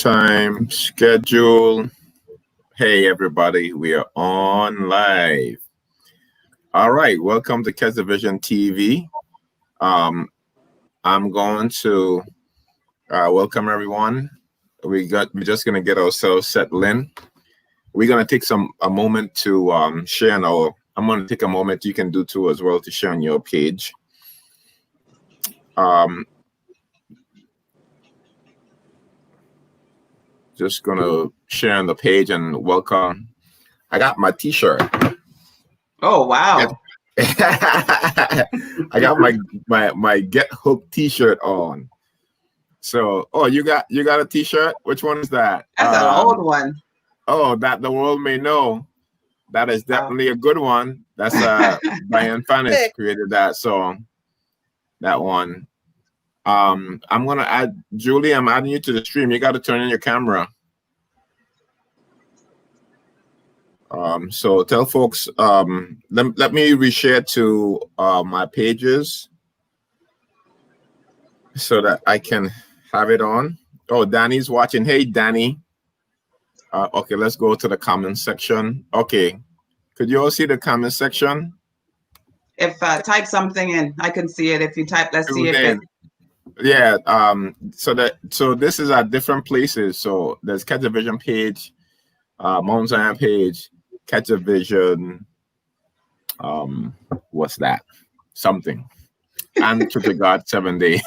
Time schedule. Hey everybody, we are on live. All right, welcome to Kesda Vision TV. I'm going to welcome everyone. We're just gonna get ourselves settled in. We're gonna take a moment to share on our. I'm gonna take a moment. You can do too as well to share on your page. Just gonna share on the page and welcome. I got my T-shirt. Oh wow! I got my Get Hooked T-shirt on. So, you got a T-shirt. Which one is that? That's an old one. Oh, that the world may know. That is definitely a good one. That's Brian Fanis created that song. That one. I'm gonna add Julie. I'm adding you to the stream. You got to turn on your camera. So tell folks. Let me reshare to my pages so that I can have it on. Oh, Danny's watching. Hey, Danny. Okay, let's go to the comment section. Okay, could you all see the comment section? If type something in, I can see it. If you type, let's see if it. Yeah. So this is at different places. So there's Kesda Vision page, Mount Zion page, Kesda Vision. What's that? Something. And Church of God 7 Day.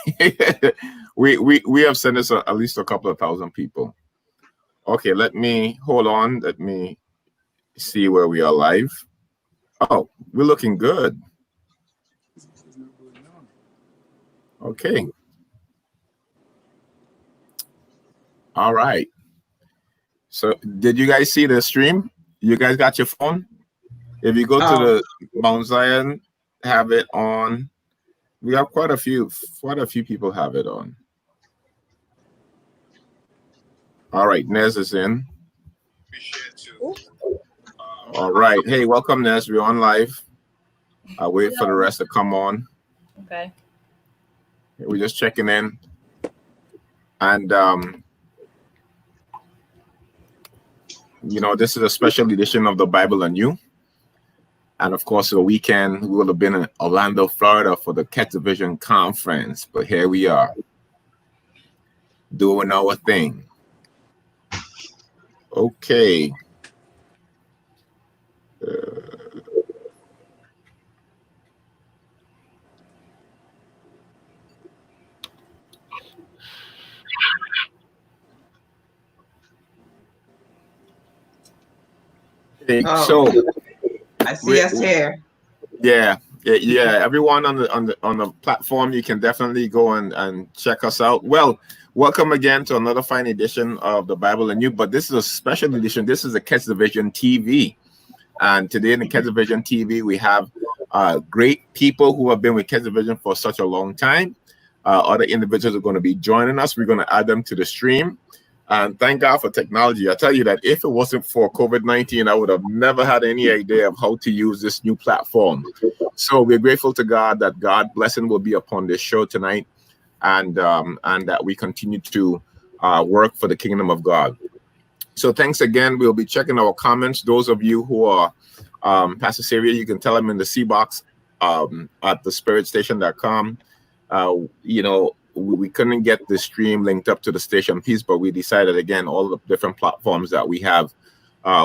we have sent this at least a couple of thousand people. Okay, let me hold on. Let me see where we are live. Oh, we're looking good. Okay. All right. So did you guys see the stream? You guys got your phone? If you go to the Mount Zion, have it on. We have quite a few people have it on. All right, Nez is in. All right. Hey, welcome, Nez. We're on live. I'll wait for the rest to come on. Okay. We're just checking in. And this is a special edition of the Bible and You. And of course, the weekend we would have been in Orlando, Florida for the Kesda Vision conference. But here we are, doing our thing. Okay. So I see us here. Yeah. Everyone on the platform, you can definitely go and check us out. Well, welcome again to another fine edition of the Bible and You. But this is a special edition. This is a Kesda Vision TV, and today in the Kesda Vision TV, we have great people who have been with Kesda Vision for such a long time. Other individuals are going to be joining us. We're going to add them to the stream. And thank God for technology. I tell you that if it wasn't for COVID-19, I would have never had any idea of how to use this new platform. So we're grateful to God that God's blessing will be upon this show tonight, and that we continue to work for the kingdom of God. So thanks again. We'll be checking our comments. Those of you who are Pastor Xavier, you can tell them in the C box at thespiritstation.com. We couldn't get the stream linked up to the station piece, but we decided, again, all the different platforms that we have,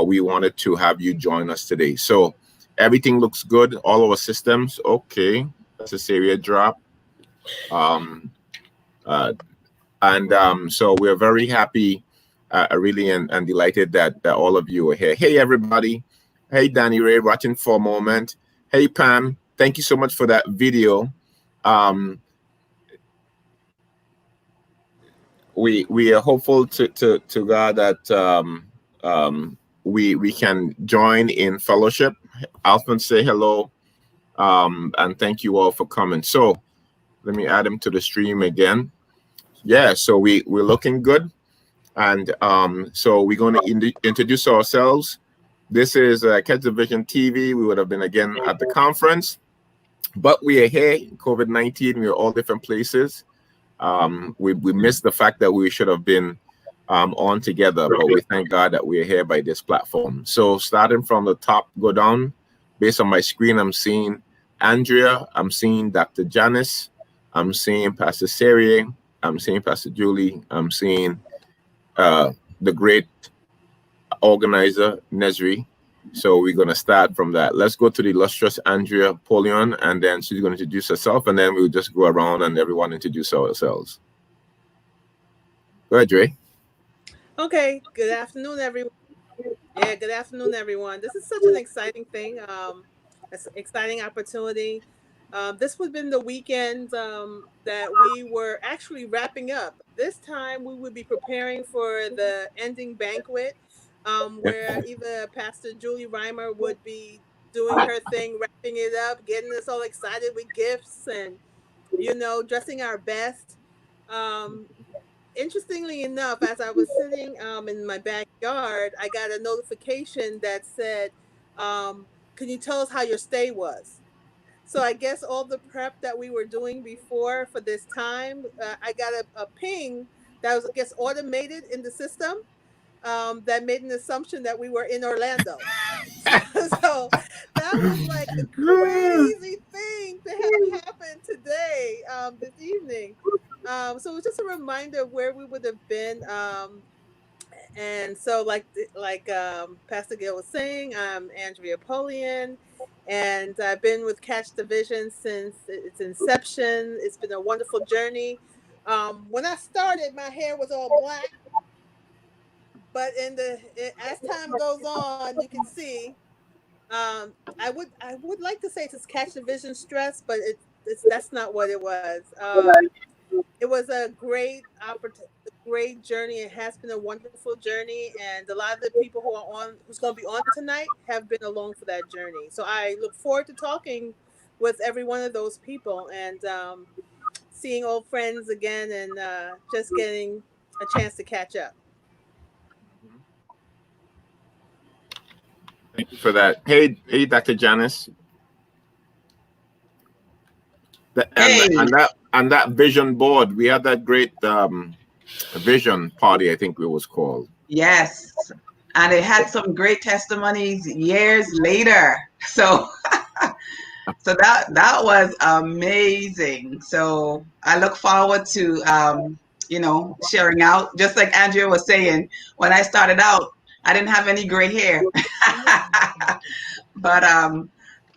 we wanted to have you join us today. So everything looks good. All our systems. Okay. That's a Xavier drop. So we're very happy, really, and delighted that all of you are here. Hey, everybody. Hey, Danny Ray, watching for a moment. Hey, Pam. Thank you so much for that video. We are hopeful to God that we can join in fellowship. Alphonse, say hello, and thank you all for coming. So let me add him to the stream again. Yeah, so we're looking good, and so we're going to introduce ourselves. This is Kesda Vision TV. We would have been again at the conference, but we are here. COVID-19. We are all different places. We missed the fact that we should have been on together, but we thank God that we're here by this platform. So starting from the top, go down. Based on my screen, I'm seeing Andrea, I'm seeing Dr. Janice, I'm seeing Pastor Serie, I'm seeing Pastor Julie, I'm seeing the great organizer, Nesri. So we're going to start from that. Let's go to the illustrious Andrea Polion, and then she's going to introduce herself, and then we'll just go around and everyone introduce ourselves. Go ahead, Dre. Okay, good afternoon, everyone. Yeah, good afternoon, everyone. This is such an exciting thing. It's an exciting opportunity. This would have been the weekend that we were actually wrapping up. This time we would be preparing for the ending banquet, where either Pastor Julie Reimer would be doing her thing, wrapping it up, getting us all excited with gifts and, dressing our best. Interestingly enough, as I was sitting in my backyard, I got a notification that said, "Can you tell us how your stay was?" So I guess all the prep that we were doing before for this time, I got a ping that was, I guess, automated in the system, that made an assumption that we were in Orlando. So that was like a crazy thing to have happen today, this evening. So it was just a reminder of where we would have been. And so, like Pastor Gill was saying, I'm Andrea Polian, and I've been with Catch the Vision since its inception. It's been a wonderful journey. When I started, my hair was all black, but as time goes on, you can see. I would like to say it's Catch the Vision stress, but that's not what it was. It was a great opportunity, great journey. It has been a wonderful journey, and a lot of the people who's going to be on tonight have been along for that journey. So I look forward to talking with every one of those people and seeing old friends again, and just getting a chance to catch up. Thank you for that. Hey, Dr. Janice. And that vision board, we had that great vision party, I think it was called. Yes, and it had some great testimonies years later. So, so that was amazing. So I look forward to sharing out. Just like Andrea was saying, when I started out, I didn't have any gray hair, but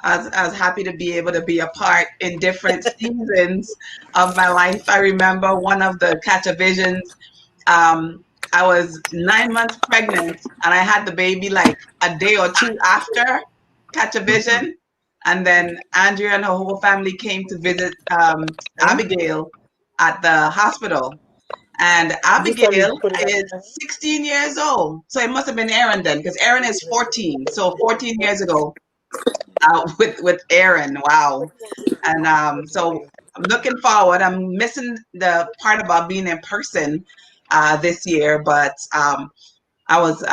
I was happy to be able to be a part in different seasons of my life. I remember one of the Catch a Visions. I was 9 months pregnant, and I had the baby like a day or two after Catch a Vision. And then Andrea and her whole family came to visit Abigail at the hospital. And Abigail is 16 years old. So it must have been Aaron then, because Aaron is 14. So 14 years ago with Aaron. Wow. And so I'm looking forward. I'm missing the part about being in person this year, but I was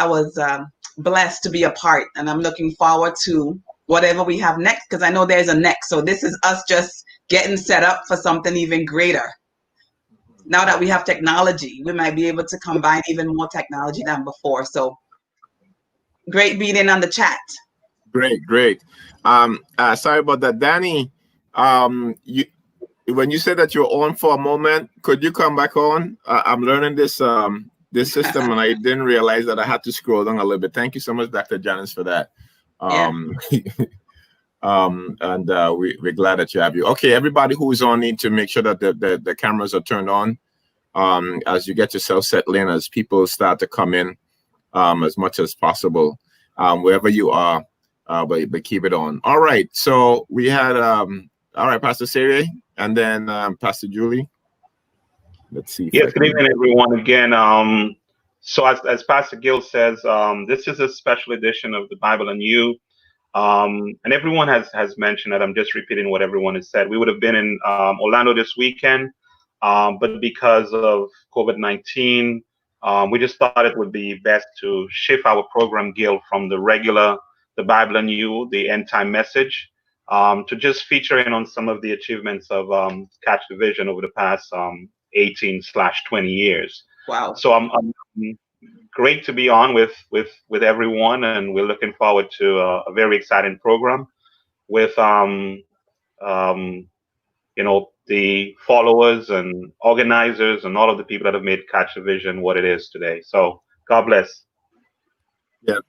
blessed to be a part, and I'm looking forward to whatever we have next, because I know there's a next. So this is us just getting set up for something even greater. Now that we have technology, we might be able to combine even more technology than before. So great being in on the chat. Great. Sorry about that, Danny. When you said that you're on for a moment, could you come back on? I'm learning this this system, and I didn't realize that I had to scroll down a little bit. Thank you so much, Dr. Janice, for that. We're glad that you have you. Okay, everybody who is on, need to make sure that the cameras are turned on as you get yourself settled in, as people start to come in as much as possible, wherever you are, but keep it on. All right, so we had all right, Pastor Serie, and then Pastor Julie. Let's see. Yes, good evening, everyone. Again, so as Pastor Gill says, this is a special edition of the Bible and You. And everyone has mentioned that. I'm just repeating what everyone has said. We would have been in Orlando this weekend, but because of COVID-19, we just thought it would be best to shift our program, Gill, from the regular, the Bible and You, the end time message, to just feature in on some of the achievements of Catch the Vision over the past 18/20 years. Wow. So I'm great to be on with everyone, and we're looking forward to a very exciting program with the followers and organizers and all of the people that have made Catch the Vision what it is today. So God bless.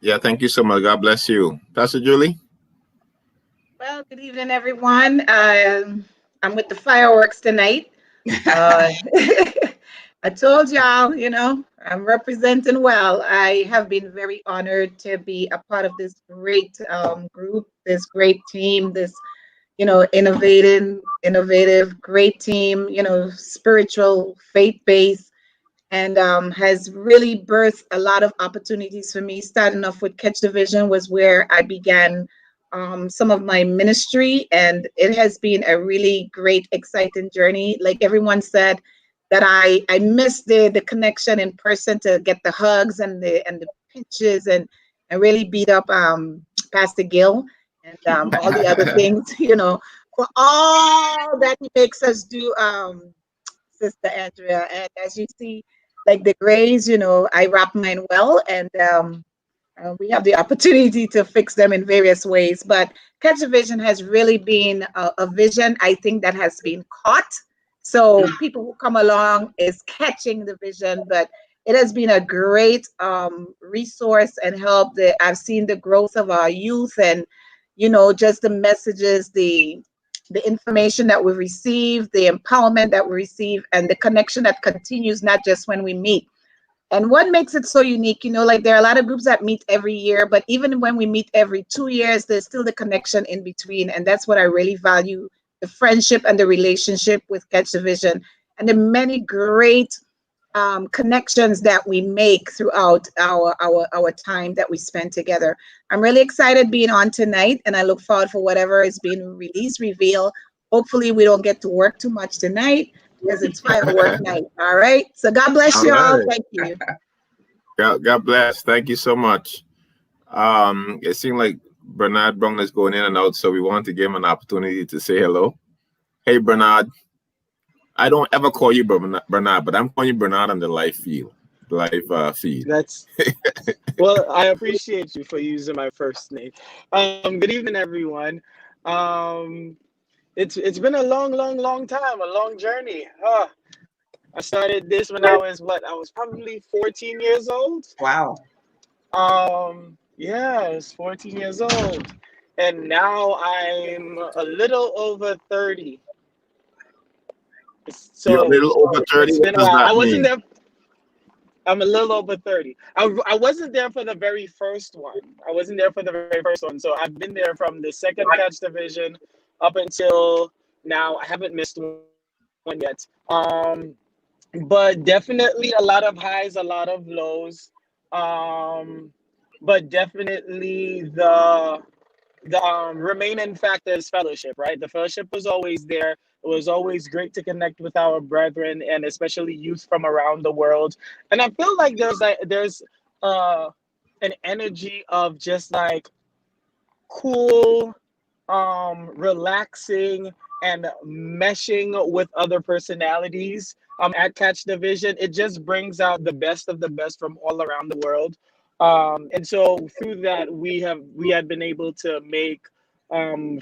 Yeah. Thank you so much. God bless you, Pastor Julie. Well, good evening, everyone. I'm with the fireworks tonight. I told y'all, I'm representing well. I have been very honored to be a part of this great group, this great team, this, innovative, great team, spiritual, faith-based, and has really birthed a lot of opportunities for me. Starting off with Catch the Vision was where I began some of my ministry, and it has been a really great, exciting journey. Like everyone said, that I missed the connection in person to get the hugs and the pinches and really beat up Pastor Gill and all the other things, for all that he makes us do, Sister Andrea. And as you see, like the grays, I wrap mine well, and we have the opportunity to fix them in various ways. But Catch a Vision has really been a vision, I think, that has been caught. So people who come along is catching the vision, but it has been a great resource and help. I've seen the growth of our youth, and just the messages, the information that we receive, the empowerment that we receive, and the connection that continues, not just when we meet. And what makes it so unique, like there are a lot of groups that meet every year, but even when we meet every 2 years, there's still the connection in between. And that's what I really value, the friendship and the relationship with Catch the Vision, and the many great connections that we make throughout our time that we spend together. I'm really excited being on tonight, and I look forward for whatever is being released, revealed. Hopefully we don't get to work too much tonight, because it's firework night. All right. So God bless you all. Thank you. God bless. Thank you so much. It seemed like Bernard Brown is going in and out, so we want to give him an opportunity to say hello. Hey, Bernard. I don't ever call you Bernard, but I'm calling you Bernard on the live feed. That's well, I appreciate you for using my first name. Good evening, everyone. It's been a long time, a long journey. I started this when I was probably 14 years old. Wow. Yeah, I was 14 years old, and now I'm a little over 30. So you're a little over 30. It's been a while. I wasn't there. I'm a little over 30. I wasn't there for the very first one. So I've been there from the second Catch the Vision up until now. I haven't missed one yet. But definitely a lot of highs, a lot of lows. But definitely the remaining factor is fellowship, right? The fellowship was always there. It was always great to connect with our brethren, and especially youth from around the world. And I feel like there's an energy of just like cool, relaxing, and meshing with other personalities at Catch the Vision. It just brings out the best of the best from all around the world. And so through that, we had been able to make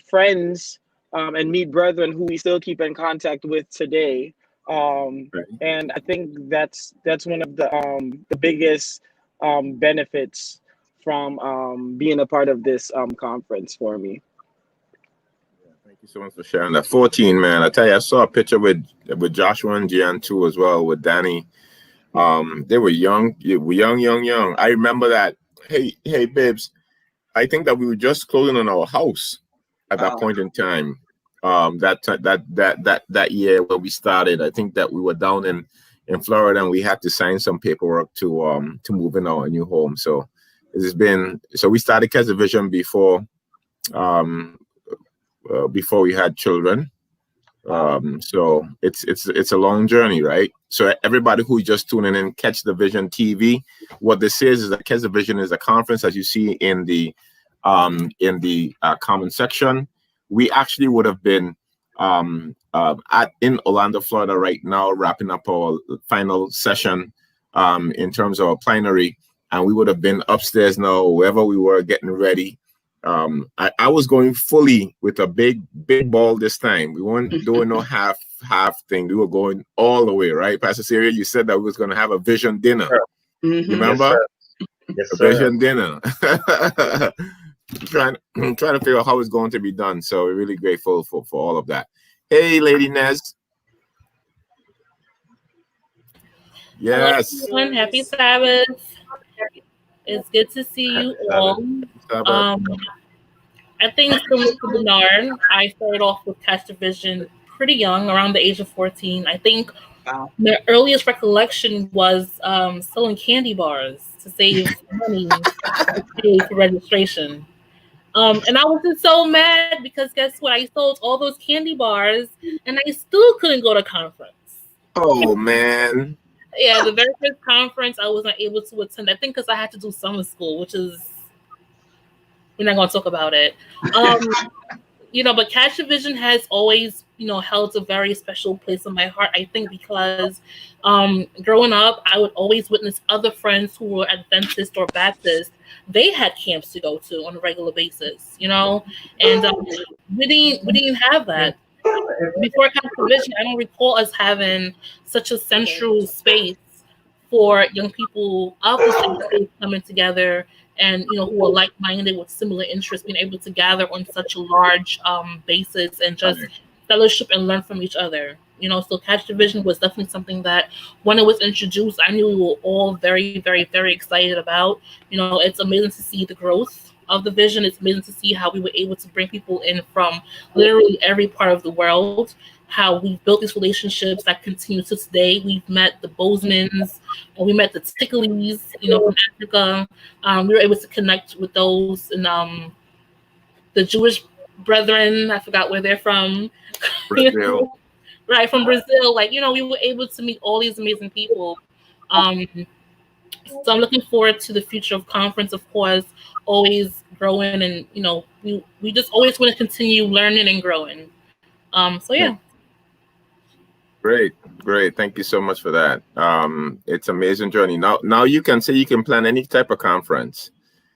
friends and meet brethren who we still keep in contact with today. And I think that's one of the biggest benefits from being a part of this conference for me. Thank you so much for sharing that. 14, man. I tell you, I saw a picture with Joshua and Gian too, as well, with Danny. They were young. Young. I remember that. Hey, Bibbs. I think that we were just closing on our house at that point in time. That year when we started, I think that we were down in Florida, and we had to sign some paperwork to move in our new home. So we started Catch the Vision before we had children. So it's a long journey, right? So everybody who just tuning in, Catch the Vision TV, what this is that Catch the Vision is a conference, as you see in the comment section. We actually would have been in Orlando, Florida right now, wrapping up our final session in terms of our plenary, and we would have been upstairs now, wherever we were getting ready. I was going fully with a big ball this time. We weren't doing no half thing. We were going all the way, right? Pastor Syria, you said that we was going to have a vision dinner. You remember? Yes, A sir. vision dinner. trying to figure out how it's going to be done. So we're really grateful for all of that. Hey, Lady Nez. Yes. Hello, everyone. Happy Sabbath. It's good to see you all. I think similar to Bernard, I started off with Catch the Vision pretty young, around the age of 14. I think my earliest recollection was selling candy bars to save money to pay for registration. And I was just so mad because guess what? I sold all those candy bars and I still couldn't go to conference. Oh, man. Yeah, the very first conference I wasn't able to attend. I think because I had to do summer school, which is, we're not going to talk about it. But Catch the Vision has always, held a very special place in my heart. I think because growing up, I would always witness other friends who were Adventist or Baptist. They had camps to go to on a regular basis, and we didn't have that. Before Catch the Vision, I don't recall us having such a central space for young people of the same faith coming together and, who are like-minded with similar interests, being able to gather on such a large basis and just fellowship and learn from each other. So Catch the Vision was definitely something that when it was introduced, I knew we were all very, very, very excited about. It's amazing to see the growth of the vision. It's amazing to see how we were able to bring people in from literally every part of the world, how we've built these relationships that continue to today. We've met the Bozeman's, and we met the Tickleys, from Africa. We were able to connect with those and the Jewish brethren. I forgot where they're from. Brazil. Right, from Brazil. We were able to meet all these amazing people. So I'm looking forward to the future of conference, of course, always growing, and we just always want to continue learning and growing. So yeah. Great. Thank you so much for that. It's amazing journey. Now you can say you can plan any type of conference.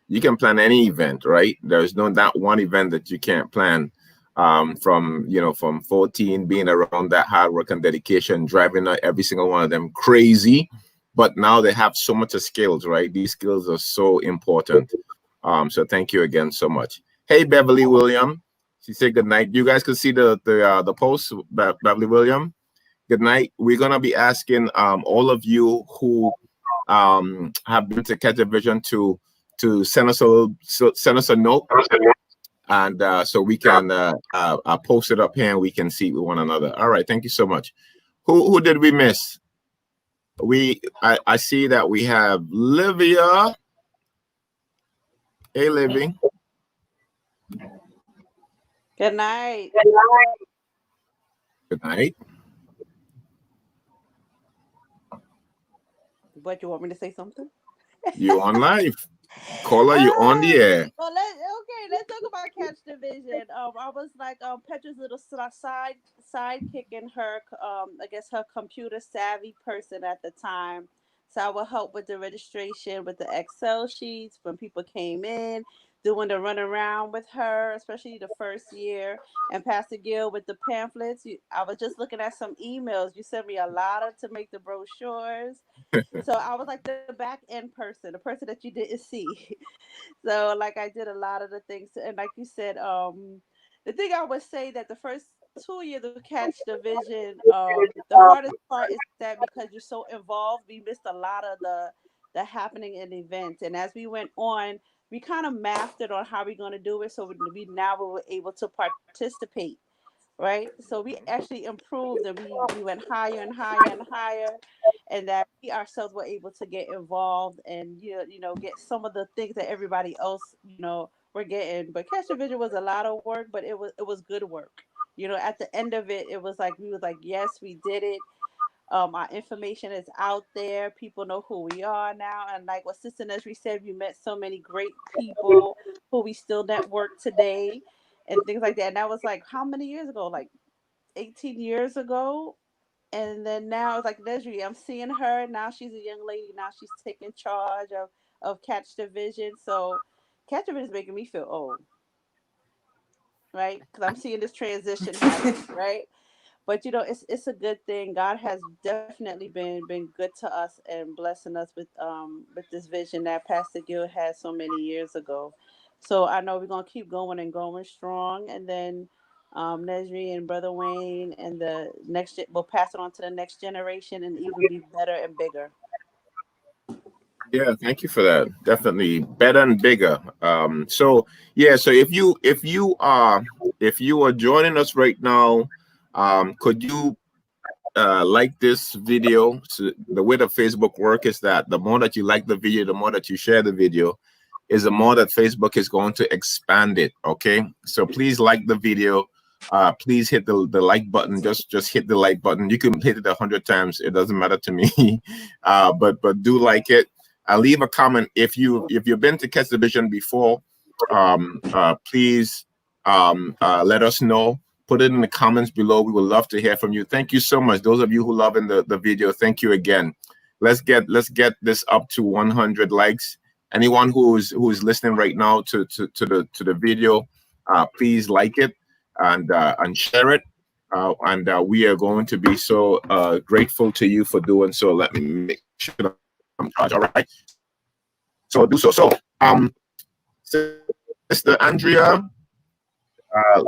You can plan any event, right? There's no that one event that you can't plan. From 14 being around that hard work and dedication, driving every single one of them crazy. But now they have so much of skills, right? These skills are so important. So thank you again so much. Hey, Beverly William. She said good night. You guys can see the post, Beverly William. Good night. We're gonna be asking all of you who have been to Catch the Vision to send us a note, and so we can post it up here and we can see with one another. All right. Thank you so much. Who did we miss? I see that we have Livia. Hey, Livy. Good night. Good night. What, you want me to say something? You on live. Caller, you on the air. Well, let's talk about Catch the Vision. I was like Petra's little sidekick in her, I guess her computer savvy person at the time. So I would help with the registration, with the Excel sheets when people came in, doing the run around with her, especially the first year. And Pastor Gill with the pamphlets. I was just looking at some emails. You sent me a lot to make the brochures. So I was like the back end person, the person that you didn't see. So I did a lot of the things. And like you said, the thing I would say that the first 2 years of Catch the Vision, the hardest part is that because you're so involved, we missed a lot of the happening in events. And as we went on, we kind of mastered on how we're going to do it. So we were able to participate. Right. So we actually improved and we went higher and higher and higher, and that we ourselves were able to get involved and, get some of the things that everybody else, were getting. But Catch the Vision was a lot of work, but it was good work. At the end of it, it was like, we was like, yes, we did it. Our information is out there. People know who we are now. And like what Sister Nesri said, we met so many great people who we still network today and things like that. And that was like, how many years ago? Like 18 years ago. And then now it's like Desiree, I'm seeing her now. She's a young lady now. She's taking charge of Catch the Vision. So Catch the Vision is making me feel old, right? Because I'm seeing this transition happen, right? But it's a good thing. God has definitely been good to us and blessing us with this vision that Pastor Gill had so many years ago. So I know we're gonna keep going and going strong, and then Nesri and Brother Wayne and the we'll pass it on to the next generation and even be better and bigger. Yeah, thank you for that. Definitely better and bigger. So yeah, so if you are joining us right now, could you like this video? So the way that Facebook work is that the more that you like the video, the more that you share the video, is the more that Facebook is going to expand it. Okay, so please like the video. Please hit the like button. Just hit the like button. You can hit it 100 times. It doesn't matter to me. But do like it. Leave a comment if you've been to Catch the Vision before. Please let us know. Put it in the comments below. We would love to hear from you. Thank you so much. Those of you who love in the video, thank you again. Let's get this up to 100 likes. Anyone who is listening right now to the video, please like it and share it. We are going to be so grateful to you for doing so. Let me make sure that I'm charged. All right. So do so. Sister Andrea,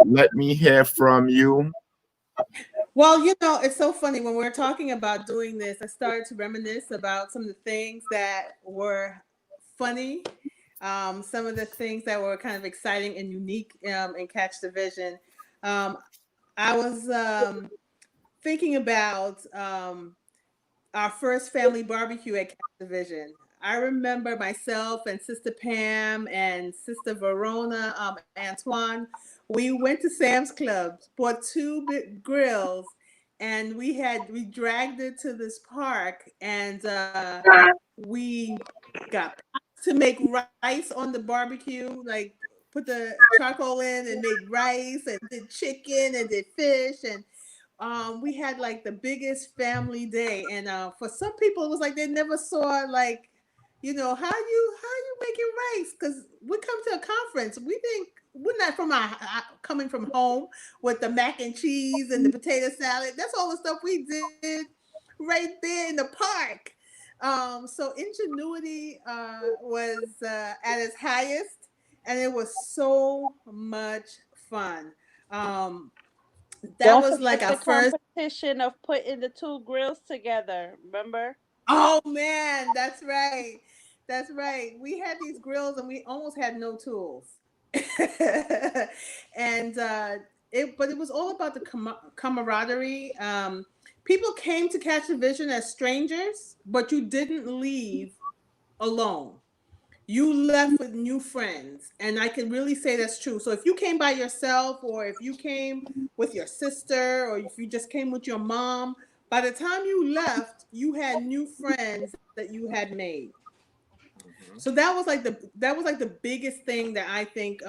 let me hear from you. Well, it's so funny when we're talking about doing this. I started to reminisce about some of the things that were funny, some of the things that were kind of exciting and unique in Catch the Vision. I was thinking about our first family barbecue at Catch the Vision. I remember myself and Sister Pam and Sister Verona, Antoine, we went to Sam's Club, bought 2 big grills, and we dragged it to this park, and we got to make rice on the barbecue, like put the charcoal in and made rice and did chicken and did fish, and we had like the biggest family day. And for some people it was like they never saw like, how you making rice, because we come to a conference, we're not from coming from home with the mac and cheese and the potato salad. That's all the stuff we did right there in the park. So ingenuity was at its highest, and it was so much fun. That was like our first competition of putting the 2 grills together. Remember? Oh man, that's right. That's right. We had these grills and we almost had no tools. And it was all about the camaraderie. People came to Catch the Vision as strangers, but you didn't leave alone. You left with new friends, and I can really say that's true. So if you came by yourself, or if you came with your sister, or if you just came with your mom, by the time you left, you had new friends that you had made. So that was like the biggest thing that I think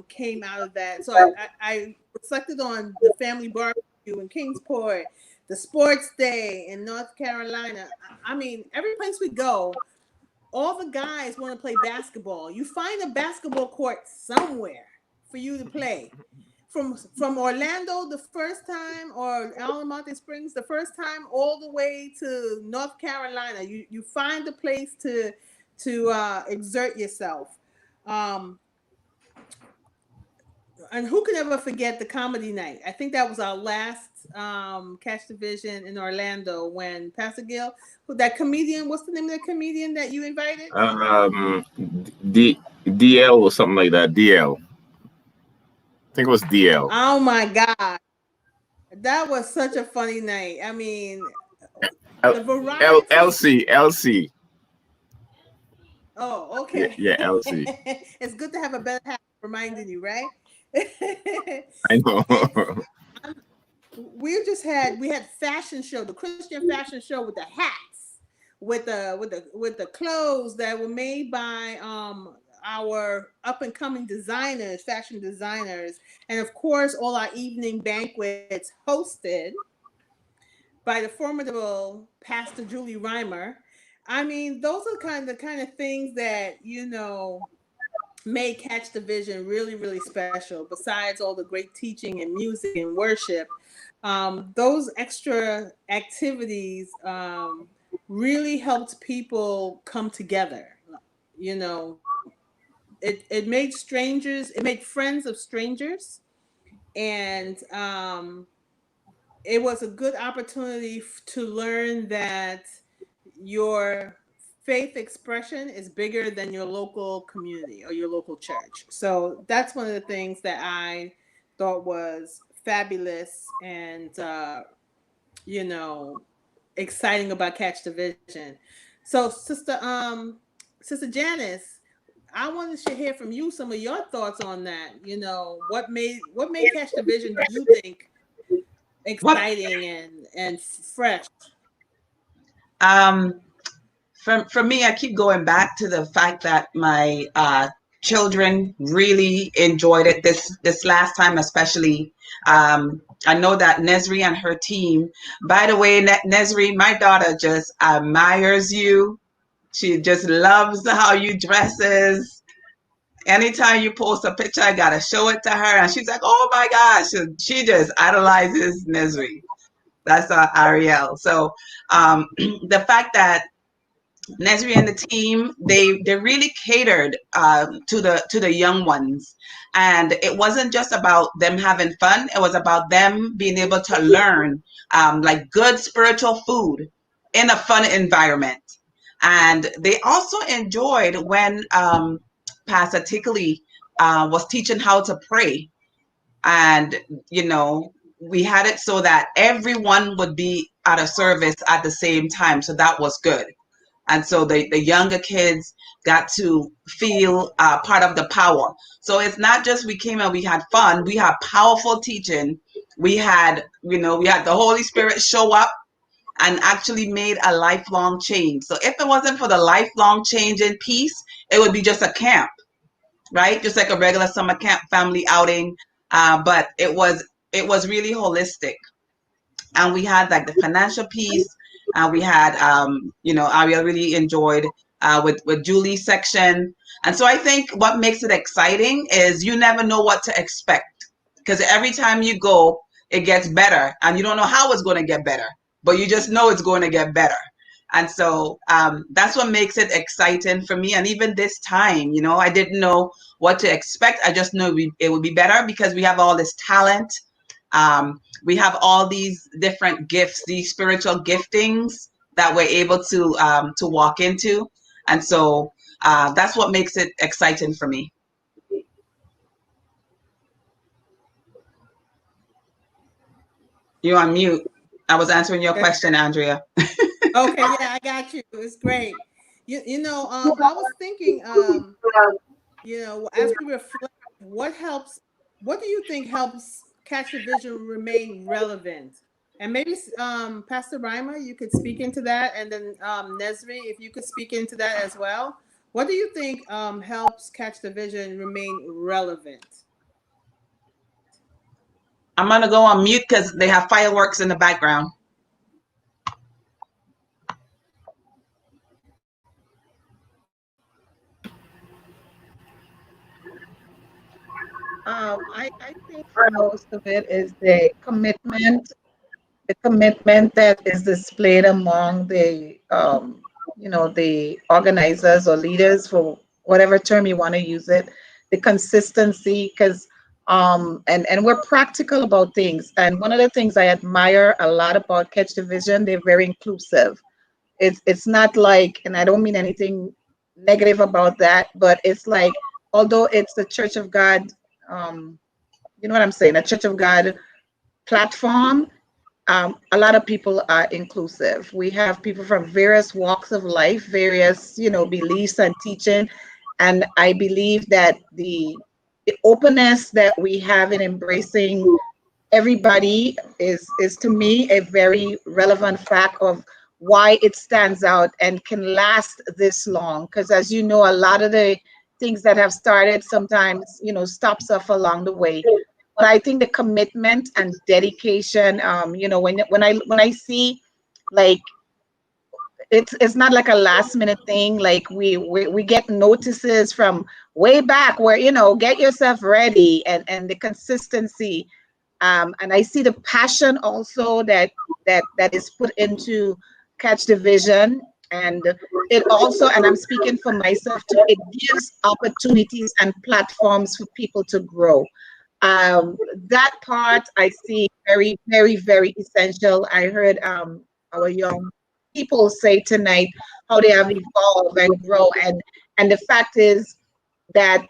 came out of that. So I reflected on the family barbecue in Kingsport, the sports day in North Carolina. I mean, every place we go, all the guys want to play basketball. You find a basketball court somewhere for you to play. From Orlando the first time, or Almonte Springs the first time, all the way to North Carolina, you find a place to exert yourself. And who could ever forget the comedy night? I think that was our last Catch the Vision in Orlando when Pastor Gill, that comedian, what's the name of the comedian that you invited? DL or something like that. DL. I think it was DL. Oh my God. That was such a funny night. I mean, the variety. LC. Oh, okay. Yeah, LC. It's good to have a better half reminding you, right? I know. we had fashion show, the Christian fashion show with the hats, with the clothes that were made by our up and coming designers, fashion designers, and of course all our evening banquets hosted by the formidable Pastor Julie Reimer. I mean, those are the kind of things that, you know, made Catch the Vision really, really special. Besides all the great teaching and music and worship, those extra activities really helped people come together. You know, it made friends of strangers, and it was a good opportunity to learn that your faith expression is bigger than your local community or your local church. So that's one of the things that I thought was fabulous and, you know, exciting about Catch the Vision. So Sister Janice, I wanted to hear from you some of your thoughts on that. You know, what made Catch the Vision, do you think, exciting and fresh? For me, I keep going back to the fact that my children really enjoyed it this last time, especially. I know that Nesri and her team. By the way, Nesri, my daughter just admires you. She just loves how you dresses. Anytime you post a picture, I gotta show it to her, and she's like, "Oh my gosh!" She just idolizes Nesri. That's Ariel. So the fact that Nesri and the team, they really catered to the young ones, and it wasn't just about them having fun. It was about them being able to learn like good spiritual food in a fun environment. And they also enjoyed when Pastor Tickley was teaching how to pray, and you know, we had it so that everyone would be at a service at the same time. So that was good. And so the younger kids got to feel part of the power. So it's not just we came and we had fun. We had powerful teaching. We had, you know, we had the Holy Spirit show up and actually made a lifelong change. So if it wasn't for the lifelong change in peace, it would be just a camp, right? Just like a regular summer camp family outing. But it was really holistic. And we had like the financial piece. We had, you know, Ariel really enjoyed with Julie's section. And so I think what makes it exciting is you never know what to expect, because every time you go, it gets better, and you don't know how it's going to get better, but you just know it's going to get better. And so that's what makes it exciting for me. And even this time, you know, I didn't know what to expect. I just knew it would be better because we have all this talent. We have all these different gifts, these spiritual giftings that we're able to walk into. And so that's what makes it exciting for me. You're on mute. I was answering your question, Andrea. Okay, yeah, I got you. It's great. You know, I was thinking, you know, as we reflect, what do you think helps Catch the Vision remain relevant? And maybe Pastor Reimer, you could speak into that, and then Nesri, if you could speak into that as well. What do you think helps Catch the Vision remain relevant? I'm going to go on mute because they have fireworks in the background. I think for most of it is the commitment that is displayed among the you know, the organizers or leaders, for whatever term you want to use it, the consistency, because and we're practical about things. And one of the things I admire a lot about Catch the Vision, they're very inclusive. It's not like, and I don't mean anything negative about that, but it's like, although it's the Church of God, you know what I'm saying, a Church of God platform, a lot of people are inclusive. We have people from various walks of life, various, you know, beliefs and teaching. And I believe that the openness that we have in embracing everybody is to me a very relevant fact of why it stands out and can last this long. Because as you know, a lot of the things that have started sometimes, you know, stops off along the way. but I think the commitment and dedication, when I see, like, it's not like a last minute thing. Like we get notices from way back where, get yourself ready, and the consistency. And I see the passion also that is put into Catch the Vision. And it also, and I'm speaking for myself too, it gives opportunities and platforms for people to grow. That part I see very, very, very essential. I heard our young people say tonight how they have evolved and grow, and the fact is that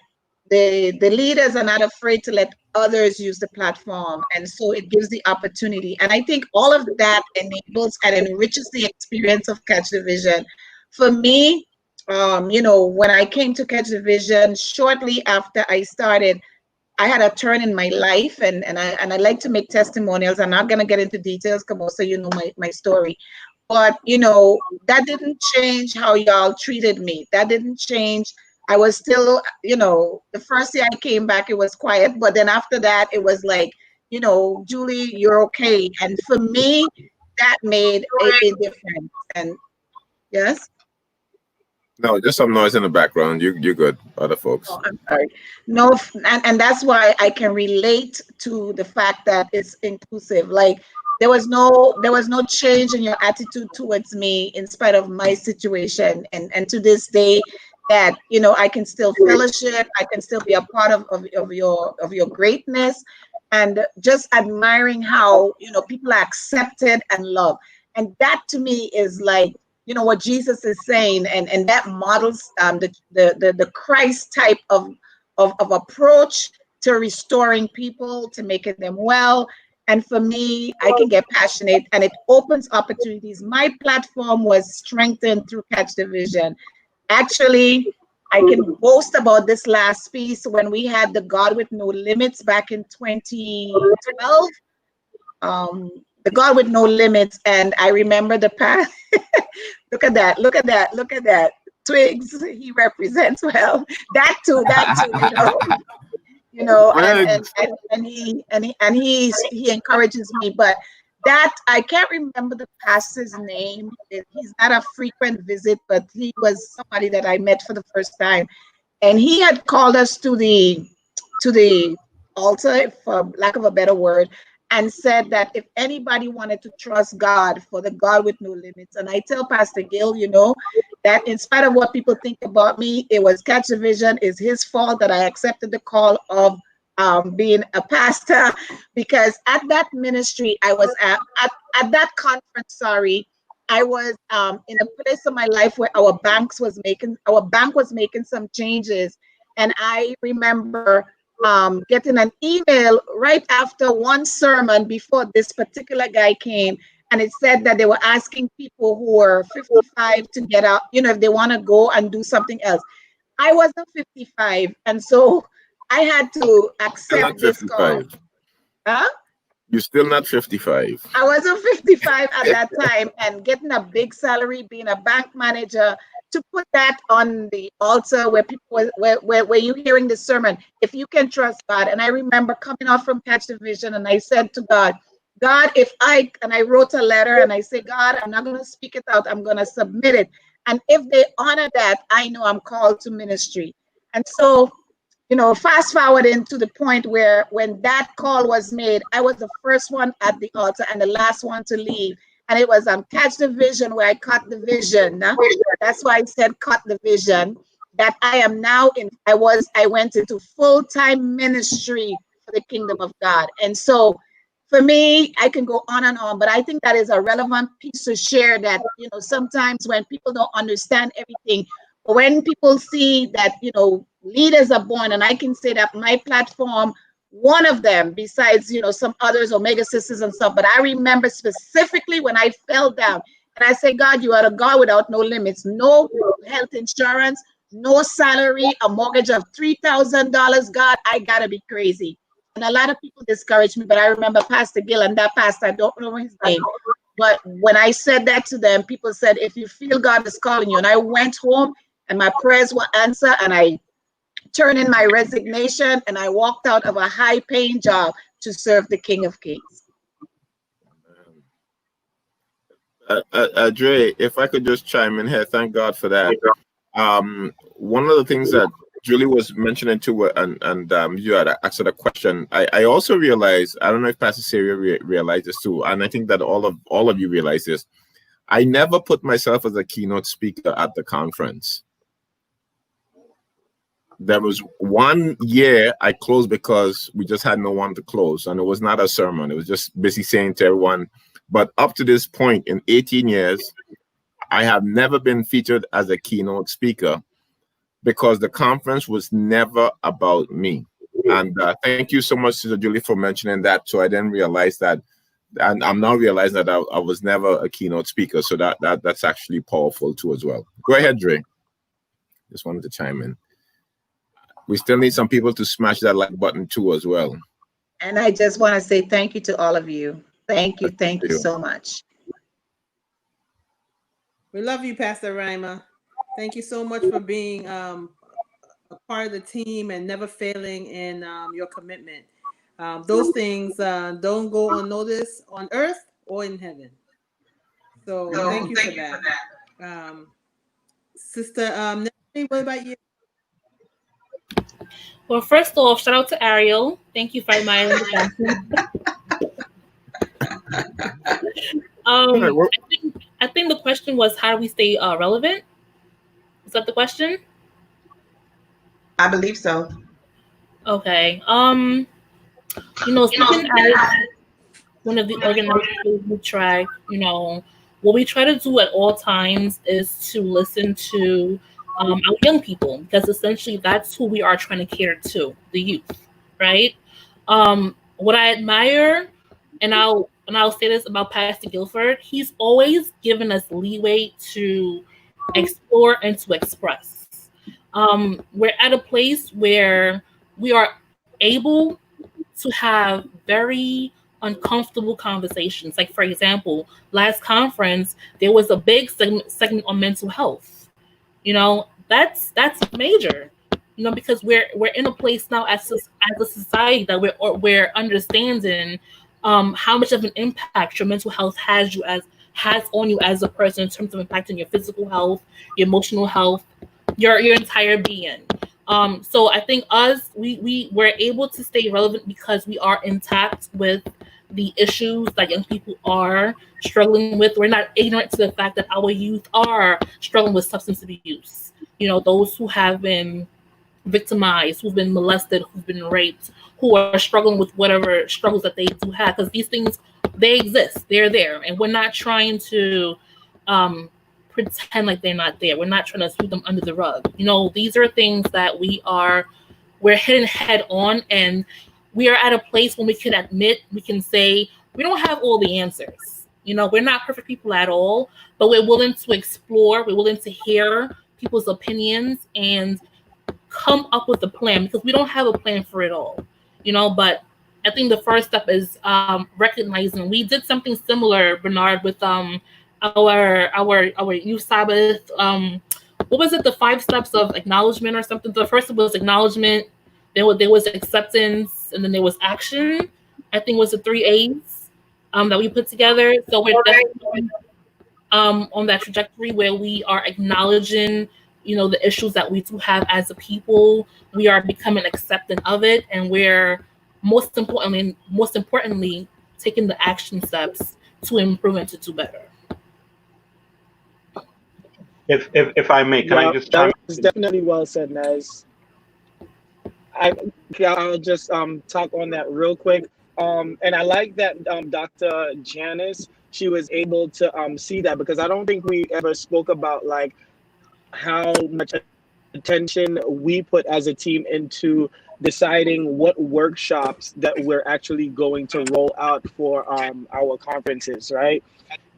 the leaders are not afraid to let others use the platform, and so it gives the opportunity. And I think all of that enables and enriches the experience of Catch the Vision. For me, when I came to Catch the Vision, shortly after I started, I had a turn in my life, and I like to make testimonials. I'm not going to get into details because most of you know my story. But, that didn't change how y'all treated me. That didn't change. I was still, the first year I came back, it was quiet. But then after that, it was like, Julie, you're okay. And for me, that made a difference. And yes? No, just some noise in the background. You're good, other folks. Oh, I'm sorry. No, and that's why I can relate to the fact that it's inclusive. Like, there was no change in your attitude towards me in spite of my situation. And to this day, that I can still fellowship, I can still be a part of your greatness, and just admiring how people are accepted and loved. And that to me is like, what Jesus is saying, and that models the Christ type of approach to restoring people, to making them well. And for me, I can get passionate, and it opens opportunities. My platform was strengthened through Catch the Vision. Actually, I can boast about this last piece when we had the God with No Limits back in 2012. The God with No Limits, and I remember the past. Look at that. Twigs, he represents well. That too. And he encourages me, but that I can't remember the pastor's name. He's not a frequent visit, but he was somebody that I met for the first time, and he had called us to the altar, for lack of a better word, and said that if anybody wanted to trust God for the God with No Limits. And I tell Pastor Gil, that in spite of what people think about me, it was Catch the Vision, is his fault that I accepted the call of being a pastor, because at that ministry, I was at that conference, I was in a place of my life where our bank was making some changes. And I remember getting an email right after one sermon before this particular guy came, and it said that they were asking people who were 55 to get out, if they want to go and do something else. I wasn't 55, and so I had to accept this call. Huh? You're still not 55. I wasn't 55 at that time, and getting a big salary, being a bank manager, to put that on the altar where people where you're hearing the sermon, if you can trust God. And I remember coming off from Catch the Vision, and I said to God, and I wrote a letter, and I said, God, I'm not going to speak it out, I'm going to submit it. And if they honor that, I know I'm called to ministry. And so, fast forward into the point where when that call was made, I was the first one at the altar and the last one to leave. And it was Catch the Vision where I caught the vision. That's why I said caught the vision, that I am now I went into full-time ministry for the kingdom of God. And so for me, I can go on and on, but I think that is a relevant piece to share, that, sometimes when people don't understand everything, when people see that, leaders are born, and I can say that my platform, one of them, besides, some others, Omega Sisters and stuff, but I remember specifically when I fell down and I said, God, you are a God without no limits, no health insurance, no salary, a mortgage of $3,000. God, I gotta be crazy. And a lot of people discouraged me, but I remember Pastor Gil, and that pastor, I don't know his name, but when I said that to them, people said, if you feel God is calling you, and I went home and my prayers were answered, and I turned in my resignation, and I walked out of a high-paying job to serve the King of Kings. Dre, if I could just chime in here, thank God for that. One of the things that Julie was mentioning too, and you had answered a question. I also realized, I don't know if Pastor Syria realized this too, and I think that all of you realize this. I never put myself as a keynote speaker at the conference. There was 1 year I closed because we just had no one to close, and it was not a sermon. It was just busy saying to everyone. But up to this point, in 18 years, I have never been featured as a keynote speaker because the conference was never about me. And thank you so much, Sister Julie, for mentioning that. So I didn't realize that, and I'm now realizing that I was never a keynote speaker. So that's actually powerful too as well. Go ahead, Dre. Just wanted to chime in. We still need some people to smash that like button too as well. And I just want to say thank you to all of you. Thank you so much. We love you, Pastor Rima. Thank you so much for being a part of the team and never failing in your commitment. Those things don't go unnoticed on earth or in heaven. So thank you for that. Sister Nelly, what about you? Well, first off, shout out to Ariel. Thank you for admiring the fashion. I think the question was, how do we stay relevant? Is that the question? I believe so. Okay. Speaking as one of the organizers we track, what we try to do at all times is to listen to our young people, because essentially that's who we are trying to cater to, the youth, right? What I admire, and I'll say this about Pastor Guilford, he's always given us leeway to explore and to express. We're at a place where we are able to have very uncomfortable conversations. Like, for example, last conference, there was a big segment on mental health. That's major, because we're in a place now as a society that we're understanding how much of an impact your mental health has on you as a person in terms of impacting your physical health, your emotional health, your entire being. So I think we're able to stay relevant because we are intact with the issues that young people are struggling with. We're not ignorant to the fact that our youth are struggling with substance abuse. Those who have been victimized, who've been molested, who've been raped, who are struggling with whatever struggles that they do have, because these things, they exist, they're there, and we're not trying to pretend like they're not there. We're not trying to sweep them under the rug. These are things that we're hitting head on, and we are at a place when we can say we don't have all the answers. We're not perfect people at all, but we're willing to explore, we're willing to hear people's opinions and come up with a plan, because we don't have a plan for it all, but I think the first step is recognizing. We did something similar, Bernard, with our youth Sabbath. What was it? The 5 steps of acknowledgement or something. The first was acknowledgement, there was acceptance, and then there was action. I think it was the 3 A's that we put together. So we're definitely on that trajectory where we are acknowledging the issues that we do have as a people. We are becoming accepting of it, and we're most importantly taking the action steps to improve and to do better. If I may, can I just chime in? It's definitely well said, Nez. I'll just talk on that real quick. And I like that Dr. Janice, she was able to see that, because I don't think we ever spoke about like how much attention we put as a team into deciding what workshops that we're actually going to roll out for our conferences, right?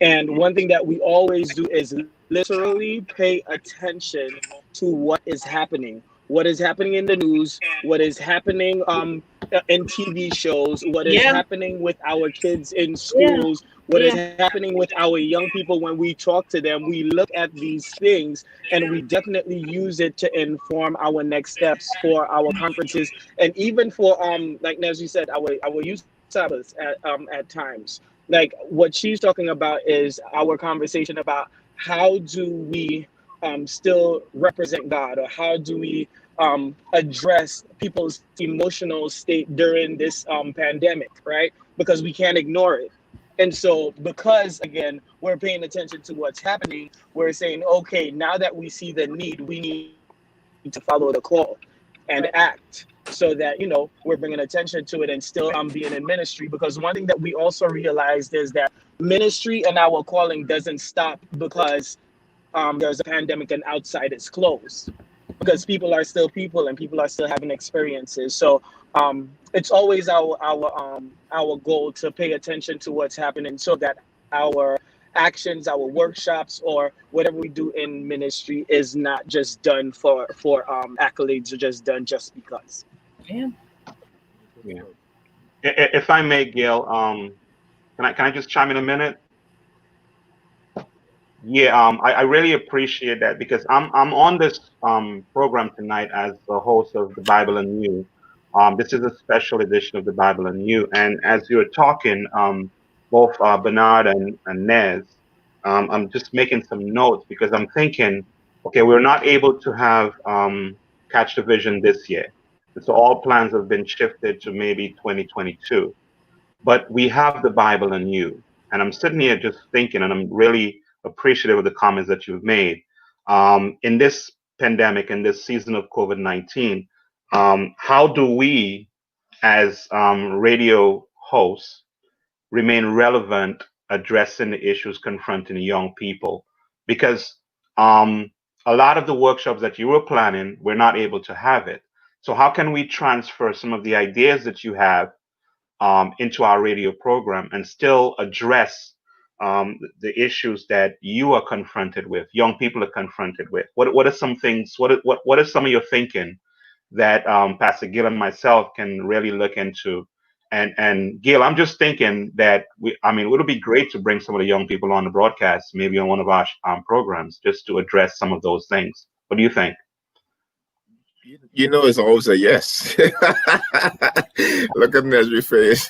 And one thing that we always do is literally pay attention to what is happening in the news, what is happening in TV shows, what is Yeah. happening with our kids in schools, what is happening with our young people when we talk to them. We look at these things and we definitely use it to inform our next steps for our conferences, and even for like Nesri said, our youth Sabbaths at times. Like what she's talking about is our conversation about how do we still represent God, or how do we address people's emotional state during this pandemic, right? Because we can't ignore it. And so, because again, we're paying attention to what's happening, we're saying, okay, now that we see the need, we need to follow the call and act, so that, you know, we're bringing attention to it and still being in ministry. Because one thing that we also realized is that ministry and our calling doesn't stop because there's a pandemic and outside it's closed, because people are still people and people are still having experiences. So it's always our goal to pay attention to what's happening, so that our actions, our workshops, or whatever we do in ministry is not just done for accolades, or just done just because. Yeah. Yeah. If I may, Gail, can I just chime in a minute? Yeah, I really appreciate that, because I'm on this program tonight as the host of the Bible and You. This is a special edition of the Bible and You, and as you're talking, both Bernard and Nez, I'm just making some notes, because I'm thinking, okay, we're not able to have Catch the Vision this year, so all plans have been shifted to maybe 2022. But we have the Bible and You, and I'm sitting here just thinking, and I'm really appreciative of the comments that you've made. In this pandemic, in this season of COVID-19, how do we, as radio hosts, remain relevant, addressing the issues confronting young people? Because a lot of the workshops that you were planning, we're not able to have it. So how can we transfer some of the ideas that you have into our radio program and still address the issues that you are confronted with, young people are confronted with? What are some things, what is some of your thinking that Pastor Gil and myself can really look into? And Gil, I'm just thinking that it would be great to bring some of the young people on the broadcast, maybe on one of our programs, just to address some of those things. What do you think? You know, it's always a yes. Look at Nesri's face.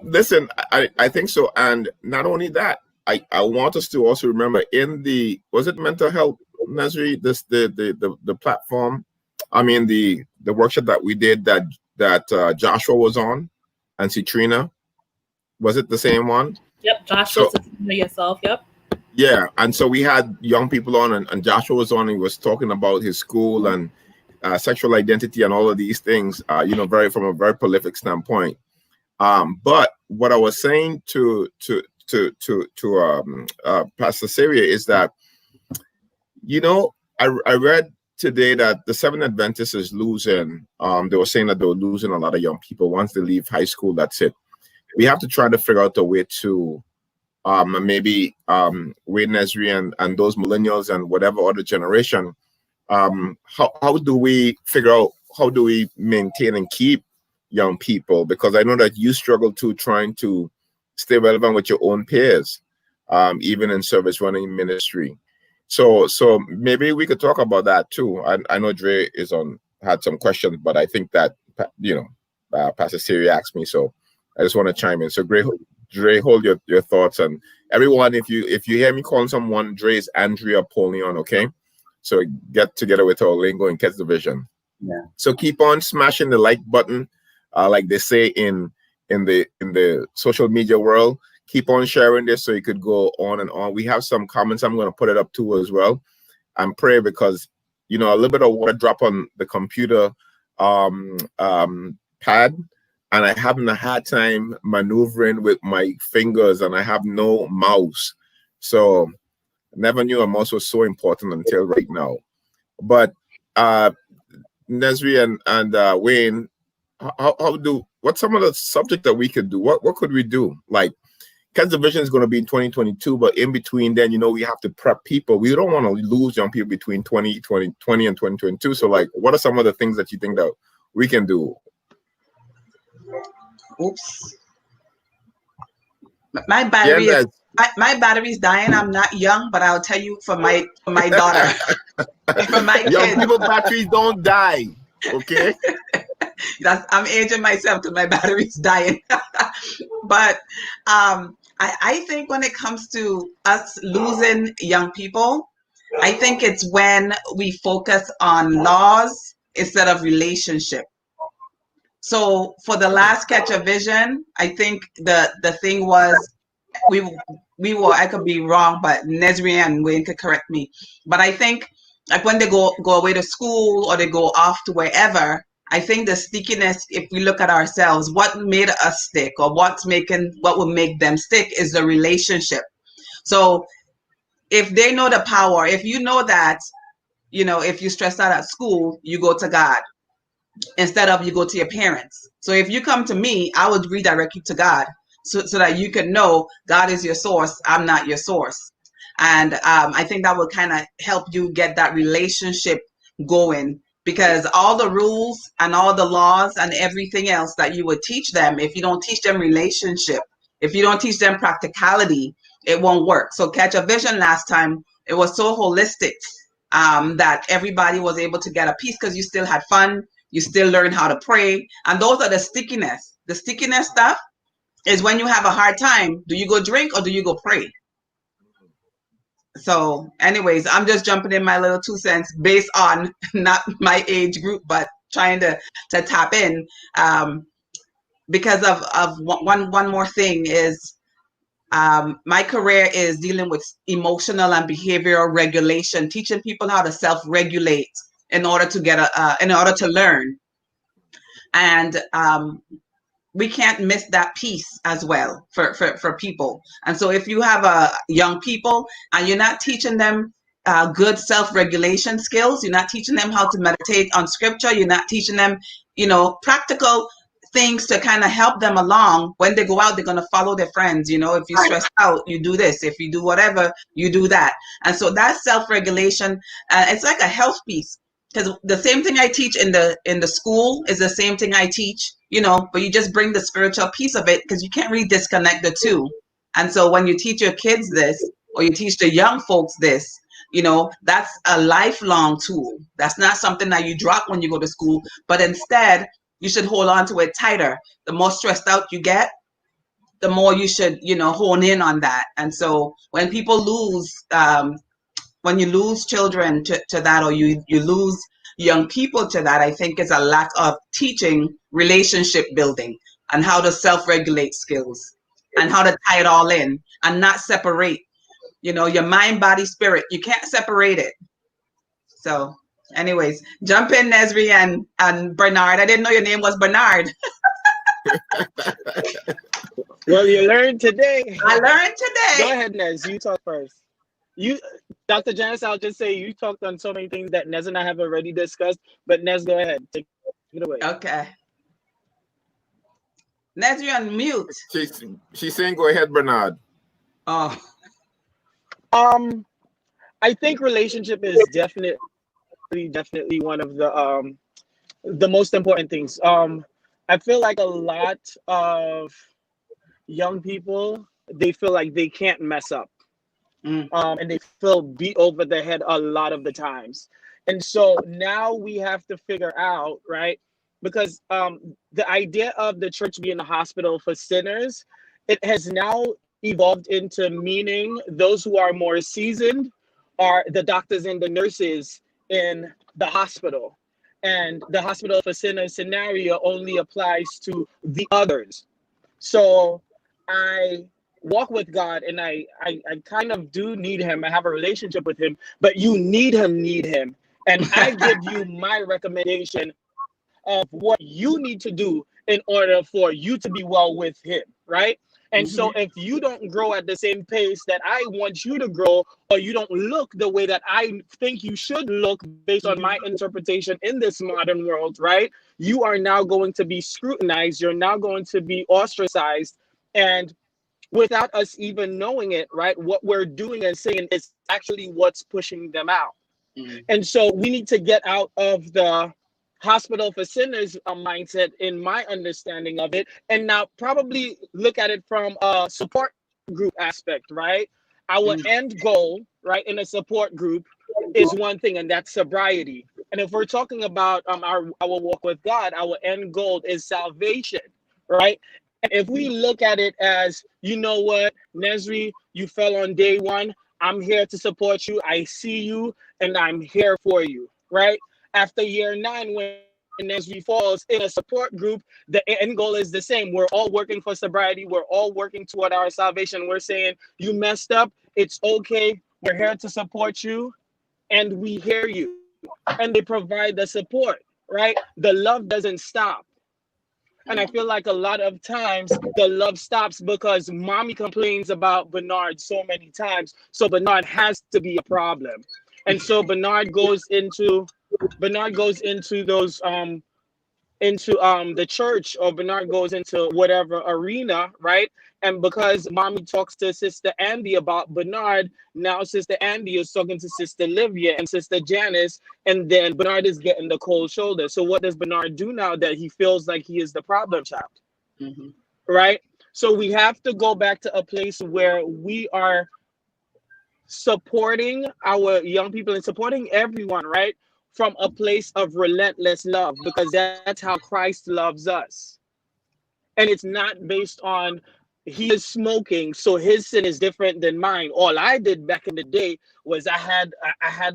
Listen, I think so. And not only that, I want us to also remember was it mental health, Nesri, the platform, the workshop that we did that Joshua was on, and Citrina, was it the same one? Yep, Joshua, Citrina, yourself, yep. Yeah, and so we had young people on, and Joshua was on. He was talking about his school and sexual identity and all of these things. From a very prolific standpoint. But what I was saying to Pastor Syria is that, I read today that the Seventh Adventists is losing. They were saying that they were losing a lot of young people once they leave high school. That's it. We have to try to figure out a way to. Maybe Wade Nesri and those millennials and whatever other generation, how do we figure out, how do we maintain and keep young people? Because I know that you struggle to trying to stay relevant with your own peers, even in service running ministry. So maybe we could talk about that too. I know Dre had some questions, but I think that Pastor Siri asked me, so I just want to chime in. So Dre, hold your thoughts, and everyone, if you hear me calling someone Dre, is Andrea Polion, okay? So get together with our lingo and catch the vision. Yeah. So keep on smashing the like button, like they say in the social media world. Keep on sharing this so you could go on and on. We have some comments. I'm going to put it up too as well. And pray, because a little bit of water drop on the computer pad. And I haven't had time maneuvering with my fingers, and I have no mouse. So never knew a mouse was so important until right now. But Nesri and Wayne, what's some of the subject that we could do? What could we do? Like, Catch the Vision is going to be in 2022, but in between then, we have to prep people. We don't want to lose young people between 2020 and 2022. So, like, what are some of the things that you think that we can do. Oops. My battery Yeah, is my battery's dying. I'm not young, but I'll tell you for my daughter, for my young kids. people batteries don't die. Okay. I'm aging myself because my battery's dying. But I think when it comes to us losing young people, I think it's when we focus on laws instead of relationship. So for the last Catch a Vision, I think the thing was we were, I could be wrong, but Nesri and Wayne could correct me. But I think like when they go away to school or they go off to wherever, I think the stickiness, if we look at ourselves, what made us stick or what will make them stick is the relationship. So if they know the power, if you know that, if you stress out at school, you go to God instead of you go to your parents. So if you come to me, I would redirect you to God so that you can know God is your source. I'm not your source. And I think that will kind of help you get that relationship going, because all the rules and all the laws and everything else that you would teach them, if you don't teach them relationship, if you don't teach them practicality, it won't work. So Catch a Vision last time, it was so holistic that everybody was able to get a piece because you still had fun. You still learn how to pray. And those are the stickiness. The stickiness stuff is when you have a hard time. Do you go drink or do you go pray? So anyways, I'm just jumping in my little 2 cents based on not my age group, but trying to tap in because of one more thing is my career is dealing with emotional and behavioral regulation, teaching people how to self-regulate in order to learn. And we can't miss that piece as well for people. And so if you have young people and you're not teaching them good self-regulation skills, you're not teaching them how to meditate on scripture, you're not teaching them, practical things to kind of help them along. When they go out, they're going to follow their friends. If you stress out, you do this. If you do whatever, you do that. And so that self-regulation, it's like a health piece. Because the same thing I teach in the school is the same thing I teach, but you just bring the spiritual piece of it because you can't really disconnect the two. And so when you teach your kids this, or you teach the young folks this, that's a lifelong tool. That's not something that you drop when you go to school, but instead you should hold on to it tighter. The more stressed out you get, the more you should, hone in on that. And so when people lose, when you lose children to that, or you lose young people to that, I think it's a lack of teaching relationship building and how to self-regulate skills and how to tie it all in and not separate, your mind, body, spirit. You can't separate it. So anyways, jump in, Nesri and Bernard. I didn't know your name was Bernard. Well, you learned today. I learned today. Go ahead, Nez. You talk first. Dr. Janice, I'll just say you talked on so many things that Nez and I have already discussed, but Nez, go ahead. Take it away. Okay. Nez, you're on mute. She's saying go ahead, Bernard. Oh. I think relationship is definitely one of the most important things. I feel like a lot of young people, they feel like they can't mess up. And they feel beat over the head a lot of the times. And so now we have to figure out, right? Because the idea of the church being a hospital for sinners, it has now evolved into meaning those who are more seasoned are the doctors and the nurses in the hospital. And the hospital for sinners scenario only applies to the others. So I walk with God, and I kind of do need him. I have a relationship with him, but you need him. And I give you my recommendation of what you need to do in order for you to be well with him, right? And so if you don't grow at the same pace that I want you to grow, or you don't look the way that I think you should look based on my interpretation in this modern world, right? You are now going to be scrutinized. You're now going to be ostracized. And without us even knowing it, right, what we're doing and saying is actually what's pushing them out. And so we need to get out of the hospital for sinners mindset in my understanding of it, and now probably look at it from a support group aspect, right? Our end goal, right, in a support group is one thing, and that's sobriety. And if we're talking about our walk with God, our end goal is salvation, right? And if we look at it as, you know what, Nesri, you fell on day one. I'm here to support you. I see you, and I'm here for you, right? After year 9, when Nesri falls in a support group, the end goal is the same. We're all working for sobriety. We're all working toward our salvation. We're saying, you messed up. It's okay. We're here to support you, and we hear you. And they provide the support, right? The love doesn't stop. And I feel like a lot of times the love stops because mommy complains about Bernard so many times. So Bernard has to be a problem. And so Bernard goes into those into the church, or Bernard goes into whatever arena, right? And because mommy talks to Sister Andy about Bernard, now Sister Andy is talking to Sister Livia and Sister Janice, and then Bernard is getting the cold shoulder. So what does Bernard do now that he feels like he is the problem child? Right? So we have to go back to a place where we are supporting our young people and supporting everyone, right? From a place of relentless love, because that's how Christ loves us. And it's not based on he is smoking, so his sin is different than mine. All I did back in the day was I had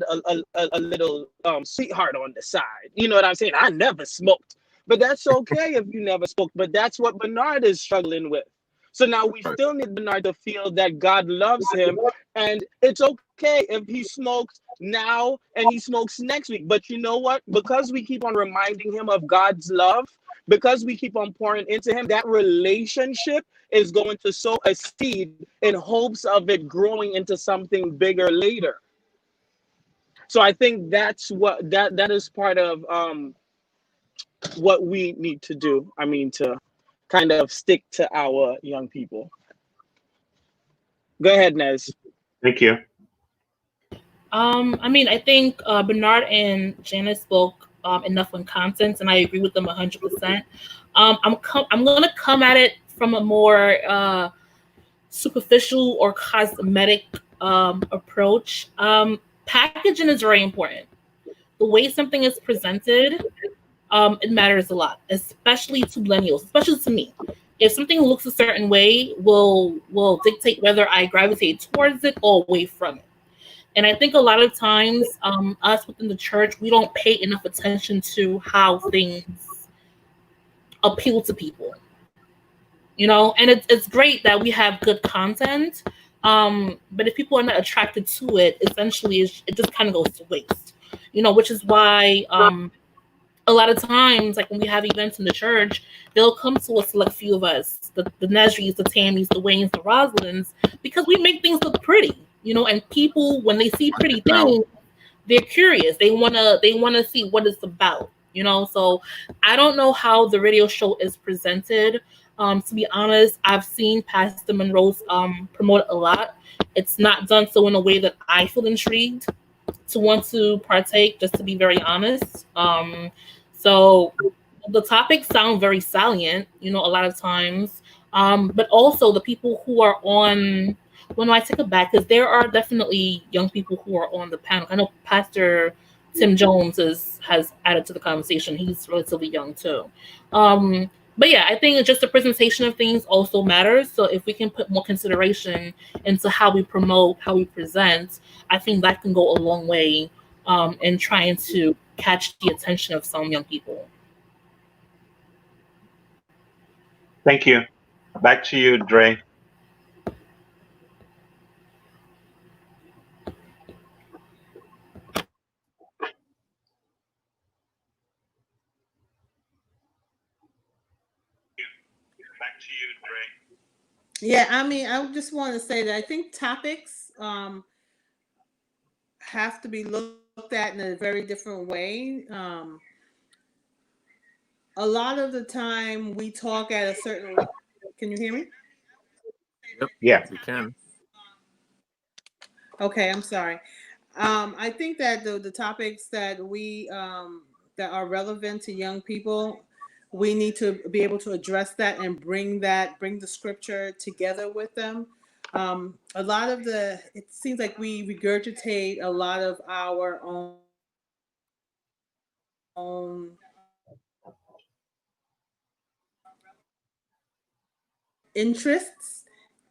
a little sweetheart on the side. You know what I'm saying? I never smoked, but that's okay if you never smoked. But that's what Bernard is struggling with. So now we still need Bernard to feel that God loves him, and it's okay if he smokes now and he smokes next week. But you know what? Because we keep on reminding him of God's love, because we keep on pouring into him, that relationship is going to sow a seed in hopes of it growing into something bigger later. So I think that's what that is part of what we need to do. I mean, to kind of stick to our young people. Go ahead, Nez. Thank you. I mean, I think Bernard and Janice spoke enough on content, and I agree with them 100%. I'm going to come at it from a more superficial or cosmetic approach. Packaging is very important. The way something is presented, it matters a lot, especially to millennials, especially to me. If something looks a certain way, will dictate whether I gravitate towards it or away from it. And I think a lot of times, us within the church, we don't pay enough attention to how things appeal to people. You know, and it's great that we have good content, but if people are not attracted to it, essentially it just kind of goes to waste. You know, which is why a lot of times, like when we have events in the church, they'll come to a select few of us, the Nesries, the Tammys, the Waynes, the Rosalynds, because we make things look pretty. You know, and people, when they see pretty things, they're curious. They wanna see what it's about. You know, so I don't know how the radio show is presented. To be honest, I've seen Pastor Monroe's promote a lot. It's not done so in a way that I feel intrigued to want to partake, just to be very honest. So the topics sound very salient, you know, a lot of times. But also the people who are on, when I take it back, because there are definitely young people who are on the panel. I know Pastor Tim Jones has added to the conversation. He's relatively young too. But yeah, I think just the presentation of things also matters. So if we can put more consideration into how we promote, how we present, I think that can go a long way in trying to catch the attention of some young people. Thank you. Back to you, Dre. Back to you, Dre. Yeah, I mean, I just want to say that I think topics have to be looked at in a very different way. A lot of the time we talk at a certain, can you hear me? Yep. Yeah. You can. Okay, I'm sorry. I think that the topics that we that are relevant to young people, we need to be able to address that and bring the scripture together with them. A lot of it seems like we regurgitate a lot of our own interests,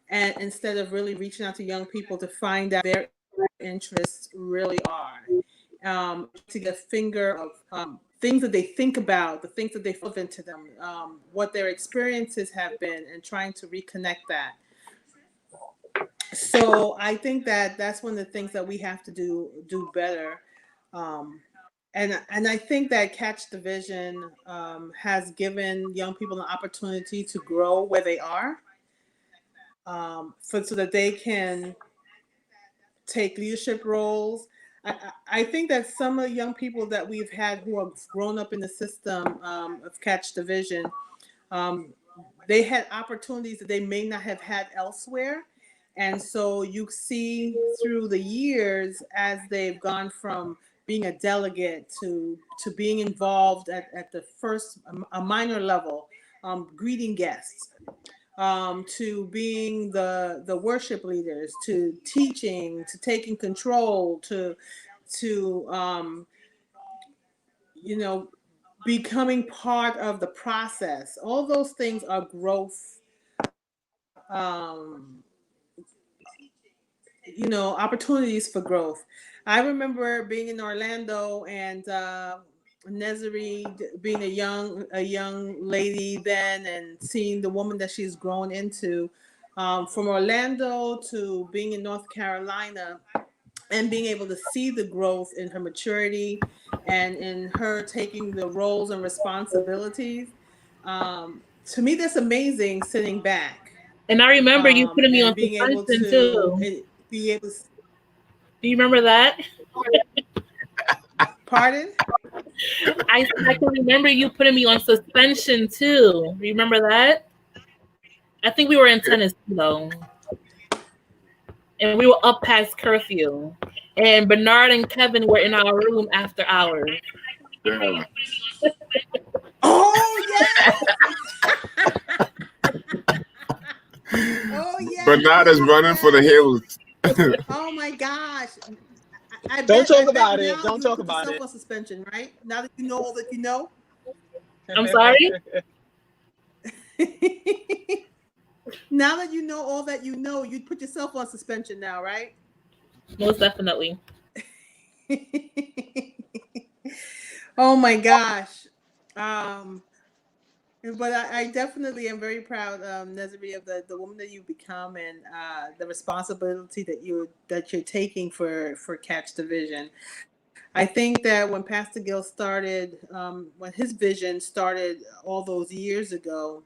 and instead of really reaching out to young people to find out their interests really are, to get a finger of things that they think about, the things that they feel into them, what their experiences have been, and trying to reconnect that. So I think that that's one of the things that we have to do better. And I think that Catch the Vision has given young people an opportunity to grow where they are, so that they can take leadership roles. I think that some of the young people that we've had who have grown up in the system of Catch the Vision, they had opportunities that they may not have had elsewhere. And so you see through the years, as they've gone from being a delegate to being involved at the first, a minor level, greeting guests, to being the worship leaders, to teaching, to taking control, to becoming part of the process. All those things are growth, opportunities for growth. I remember being in Orlando and Nezri being a young lady then, and seeing the woman that she's grown into, from Orlando to being in North Carolina, and being able to see the growth in her maturity and in her taking the roles and responsibilities. To me, that's amazing, sitting back. And I remember you putting me on suspension too. Be able to, do you remember that? Pardon? I can remember you putting me on suspension too. Remember that? I think we were in Tennessee though. And we were up past curfew. And Bernard and Kevin were in our room after hours. Yeah. Oh, yes! Oh, yes! Bernard is running for the hills. Oh my gosh! Don't talk about it. Don't talk about it. On suspension, right? Now that you know all that you know. I'm sorry. Now that you know all that you know, you'd put yourself on suspension now, right? Most definitely. Oh my gosh. But I definitely am very proud, Nezri, of the woman that you've become, and the responsibility that you're taking for Catch the Vision. I think that when Pastor Gill started, when his vision started all those years ago,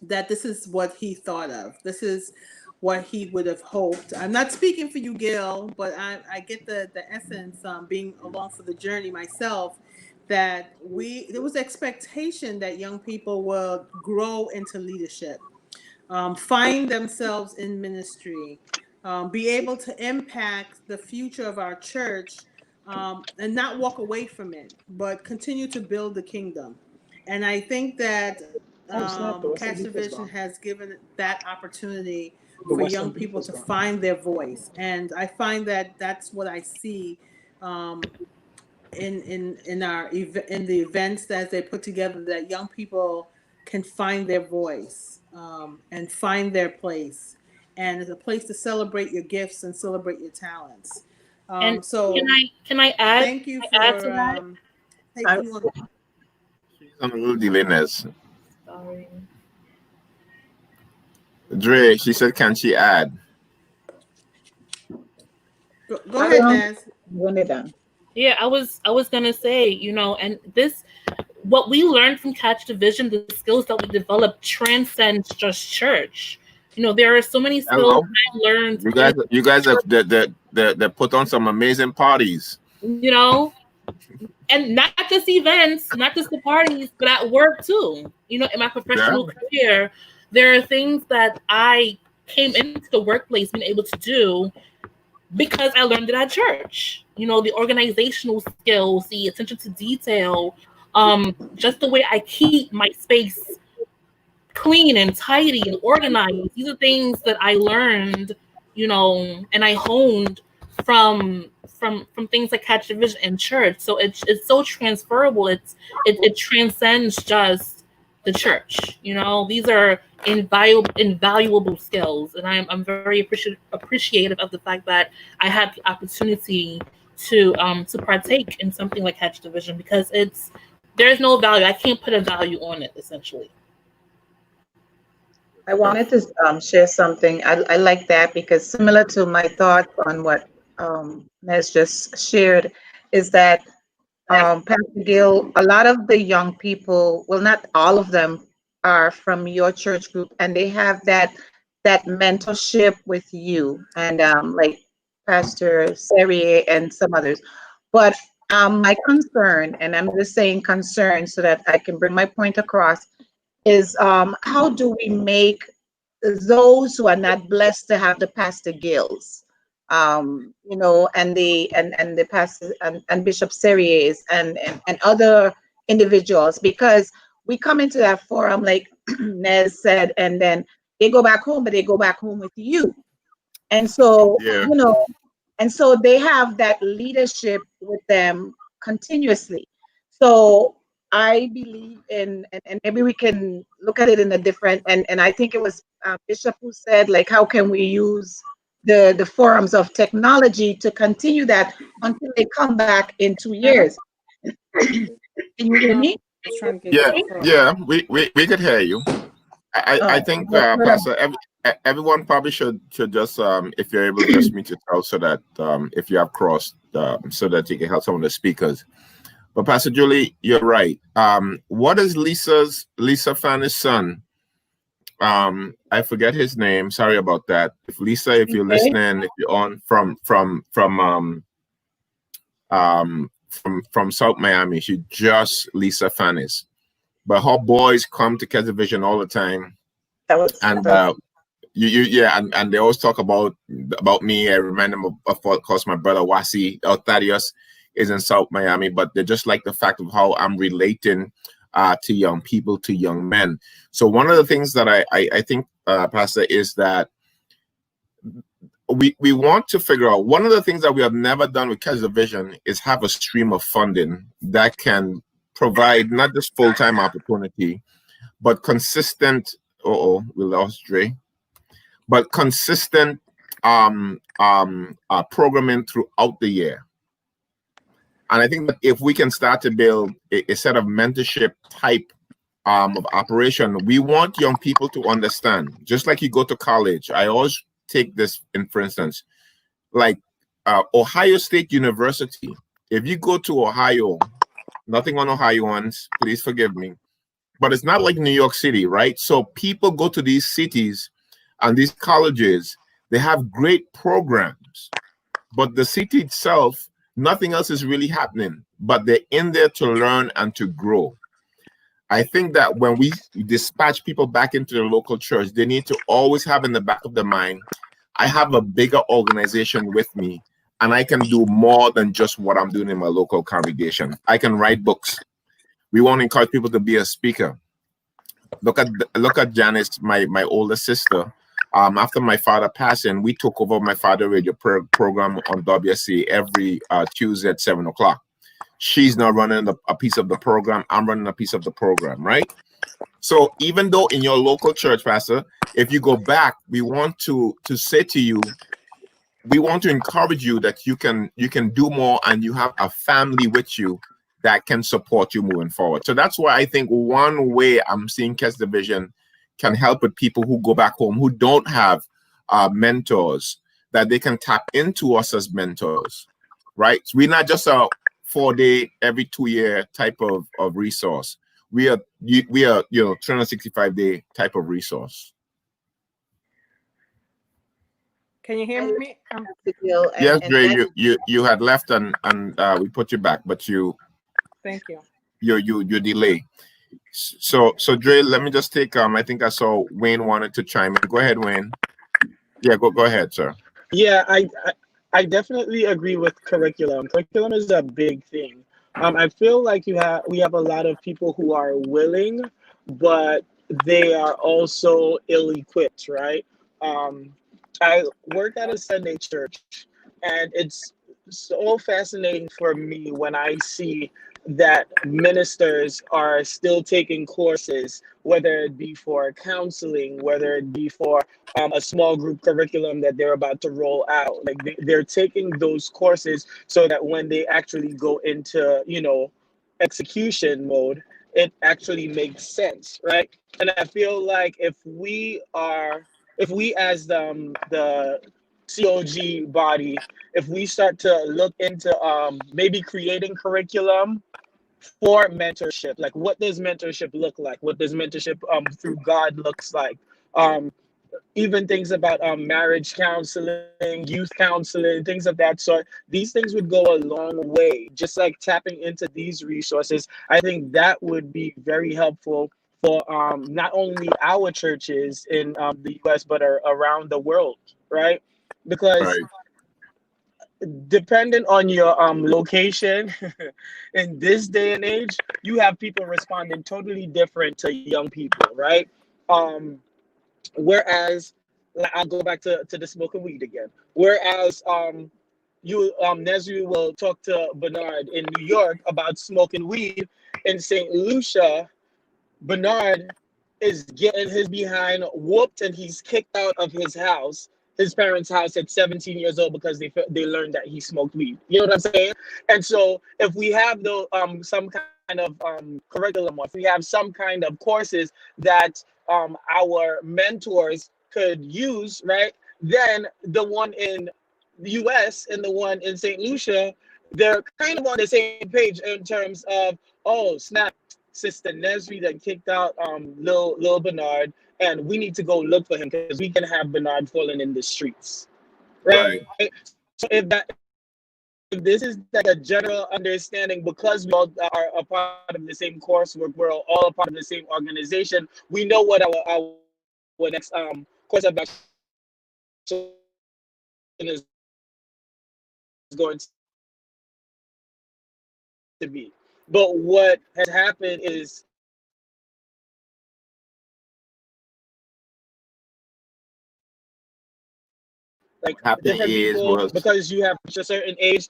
that this is what he thought of. This is what he would have hoped. I'm not speaking for you, Gil, but I get the essence, being along for the journey myself, that there was expectation that young people will grow into leadership, find themselves in ministry, be able to impact the future of our church, and not walk away from it, but continue to build the kingdom. And I think that Catch the Vision has given that opportunity for young people to find their voice. And I find that that's what I see in the events that they put together, that young people can find their voice, and find their place, and it's a place to celebrate your gifts and celebrate your talents. And so can I add? Thank you for add to that? taking on. She's on a little delay, Nez. Sorry. Dre, she said, can she add? Go ahead, Nez. When they're done. Yeah, I was gonna say, and this, what we learned from Catch the Vision, the skills that we developed transcends just church. There are so many skills I learned. You guys have that put on some amazing parties. And not just events, not just the parties, but at work too. In my professional career, there are things that I came into the workplace being able to do because I learned it at church. You know, the organizational skills, the attention to detail, just the way I keep my space clean and tidy and organized. These are things that I learned, you know, and I honed from things like Catch the Vision and church. So it's so transferable. It transcends just the church. You know, these are invaluable skills, and I'm very appreciative of the fact that I had the opportunity to partake in something like Catch the Vision, because there's no value. I can't put a value on it, essentially. I wanted to share something. I like that, because similar to my thoughts on what Nez just shared, is that Pastor Gill, a lot of the young people, well, not all of them, are from your church group, and they have that mentorship with you, and like Pastor Serie and some others. But my concern, and I'm just saying concern so that I can bring my point across, is how do we make those who are not blessed to have the Pastor Gills, you know, and the pastor and Bishop Series and other individuals, because we come into that forum, like Nez said, and then they go back home, but they go back home with you. And so, you know, and so they have that leadership with them continuously. So I believe in, and maybe we can look at it in a different, and I think it was Bishop who said, like, how can we use the forums of technology to continue that until they come back in 2 years? Can you hear me? Yeah, we could hear you. I think Pastor, everyone probably should just if you're able to just mute yourself, so that if you have crossed, so that you can help some of the speakers. But Pastor Julie, you're right. What is Lisa Fanny's son? I forget his name. Sorry about that. If Lisa, if you're listening, if you're on from South Miami, she just Lisa Fanny's. But her boys come to Catch the Vision all the time. And they always talk about me. I remind them of course, my brother Wasi Thaddeus is in South Miami, but they just like the fact of how I'm relating to young people, to young men. So one of the things that I think, Pastor, is that we want to figure out, one of the things that we have never done with Catch the Vision is have a stream of funding that can provide not just full-time opportunity, but consistent, we lost Dre, but consistent programming throughout the year. And I think that if we can start to build a set of mentorship type of operation, we want young people to understand, just like you go to college. I always take this in, for instance, like Ohio State University. If you go to Ohio, nothing on Ohioans, please forgive me, but it's not like New York City, right? So people go to these cities and these colleges, they have great programs, but the city itself, nothing else is really happening, but they're in there to learn and to grow. I think that when we dispatch people back into the local church, they need to always have in the back of their mind, I have a bigger organization with me, and I can do more than just what I'm doing in my local congregation. I can write books. We want to encourage people to be a speaker. Look at Janice, my older sister. After my father passing, we took over my father radio program on WSC every Tuesday at 7 o'clock. She's now running a piece of the program. I'm running a piece of the program, right? So even though in your local church, Pastor, if you go back, we want to say to you, we want to encourage you that you can do more, and you have a family with you that can support you moving forward. So that's why I think one way I'm seeing Catch the Vision can help with people who go back home, who don't have mentors, that they can tap into us as mentors, right? So we're not just a 4-day, every 2-year type of resource. We are 365-day type of resource. Can you hear me? Yes, Dre, you had left and we put you back, but thank you. You delay. So Dre, let me just take I think I saw Wayne wanted to chime in. Go ahead, Wayne. Yeah, go ahead, sir. Yeah, I definitely agree with curriculum. Curriculum is a big thing. I feel like we have a lot of people who are willing, but they are also ill-equipped, right? Um, I work at a Sunday church, and it's so fascinating for me when I see that ministers are still taking courses, whether it be for counseling, whether it be for a small group curriculum that they're about to roll out. Like they're taking those courses so that when they actually go into, execution mode, it actually makes sense, right? And I feel like if we as the COG body, if we start to look into maybe creating curriculum for mentorship, like what does mentorship look like? What does mentorship through God looks like? Um, Even things about marriage counseling, youth counseling, things of that sort. These things would go a long way. Just like tapping into these resources, I think that would be very helpful for not only our churches in the US, but around the world, right? Because Right. dependent on your location in this day and age, you have people responding totally different to young people, right? Um, Whereas, like, I'll go back to the smoking weed again. Whereas Nesri will talk to Bernard in New York about smoking weed. In St. Lucia, Bernard is getting his behind whooped and he's kicked out of his parents' house at 17 years old because they learned that he smoked weed. You know what I'm saying? And so if we have some kind of curriculum, or if we have some kind of courses that our mentors could use, right? Then the one in the US and the one in St. Lucia, they're kind of on the same page in terms of, oh snap, Sister Nesri that kicked out Lil Bernard, and we need to go look for him because we can have Bernard falling in the streets, right? So if this is like a general understanding, because we all are a part of the same coursework, we're all a part of the same organization, we know what our next course of action is going to be. But what has happened is like What happened different is people, was because you have a certain age.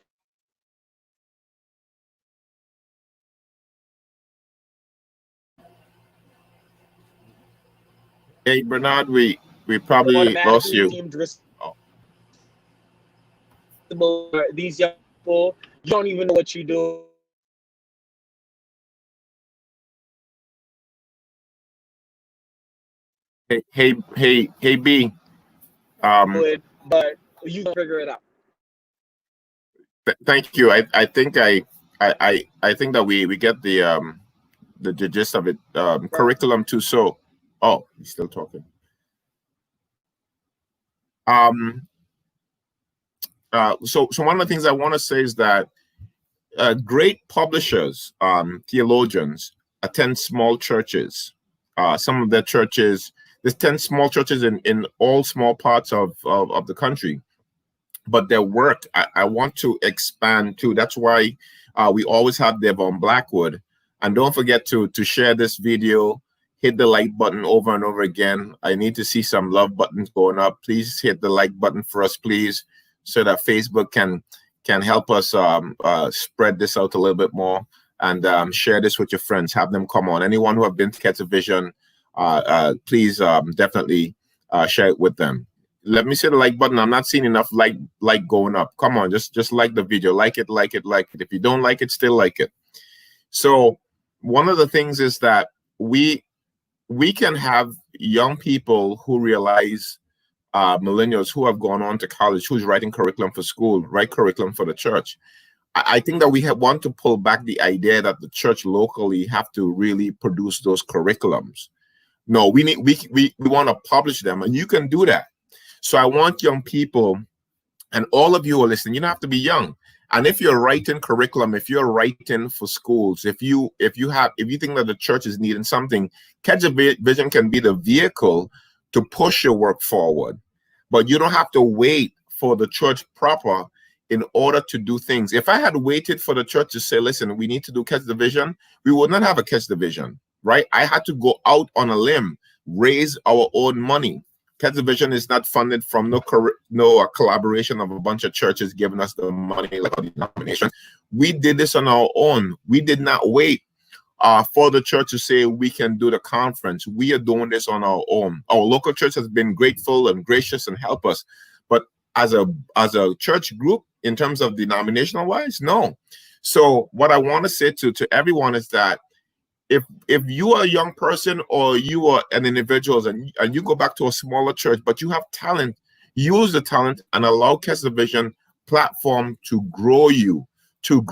Hey Bernard, we probably lost Automatically you. deemed Oh. responsible for these young people. You don't even know what you do. Hey B. But you can figure it out. Thank you. I think I think that we get the gist of it. Curriculum too. So, oh, he's still talking. So one of the things I want to say is that great publishers, theologians, attend small churches. Some of their churches, there's 10 small churches in all small parts of the country. But their work, I want to expand too. That's why we always have Devon Blackwood. And don't forget to share this video, hit the like button over and over again. I need to see some love buttons going up. Please hit the like button for us, please, so that Facebook can help us spread this out a little bit more, and share this with your friends. Have them come on. Anyone who have been to Ketzer Vision, please definitely share it with them. Let me see the like button. I'm not seeing enough like going up. Come on, just like the video. Like it. If you don't like it, still like it. So one of the things is that we can have young people who realize, millennials who have gone on to college, who's writing curriculum for school, write curriculum for the church. I think that we want to pull back the idea that the church locally have to really produce those curriculums. No, we want to publish them, and you can do that. So I want young people, and all of you are listening, you don't have to be young. And if you're writing curriculum, if you're writing for schools, if you think that the church is needing something, Ketzer Vision can be the vehicle to push your work forward. But you don't have to wait for the church proper in order to do things. If I had waited for the church to say, listen, we need to do Catch the Vision, we would not have a Catch the Vision, right? I had to go out on a limb, raise our own money. Catch the Vision is not funded from no collaboration of a bunch of churches giving us the money like a denomination. We did this on our own. We did not wait for the church to say we can do the conference. We are doing this on our own. Our local church has been grateful and gracious and help us. But as a church group, in terms of denominational wise, no. So what I want to say to everyone is that if you are a young person or you are an individual and you go back to a smaller church, but you have talent, use the talent and allow Catch the Vision platform to grow you, to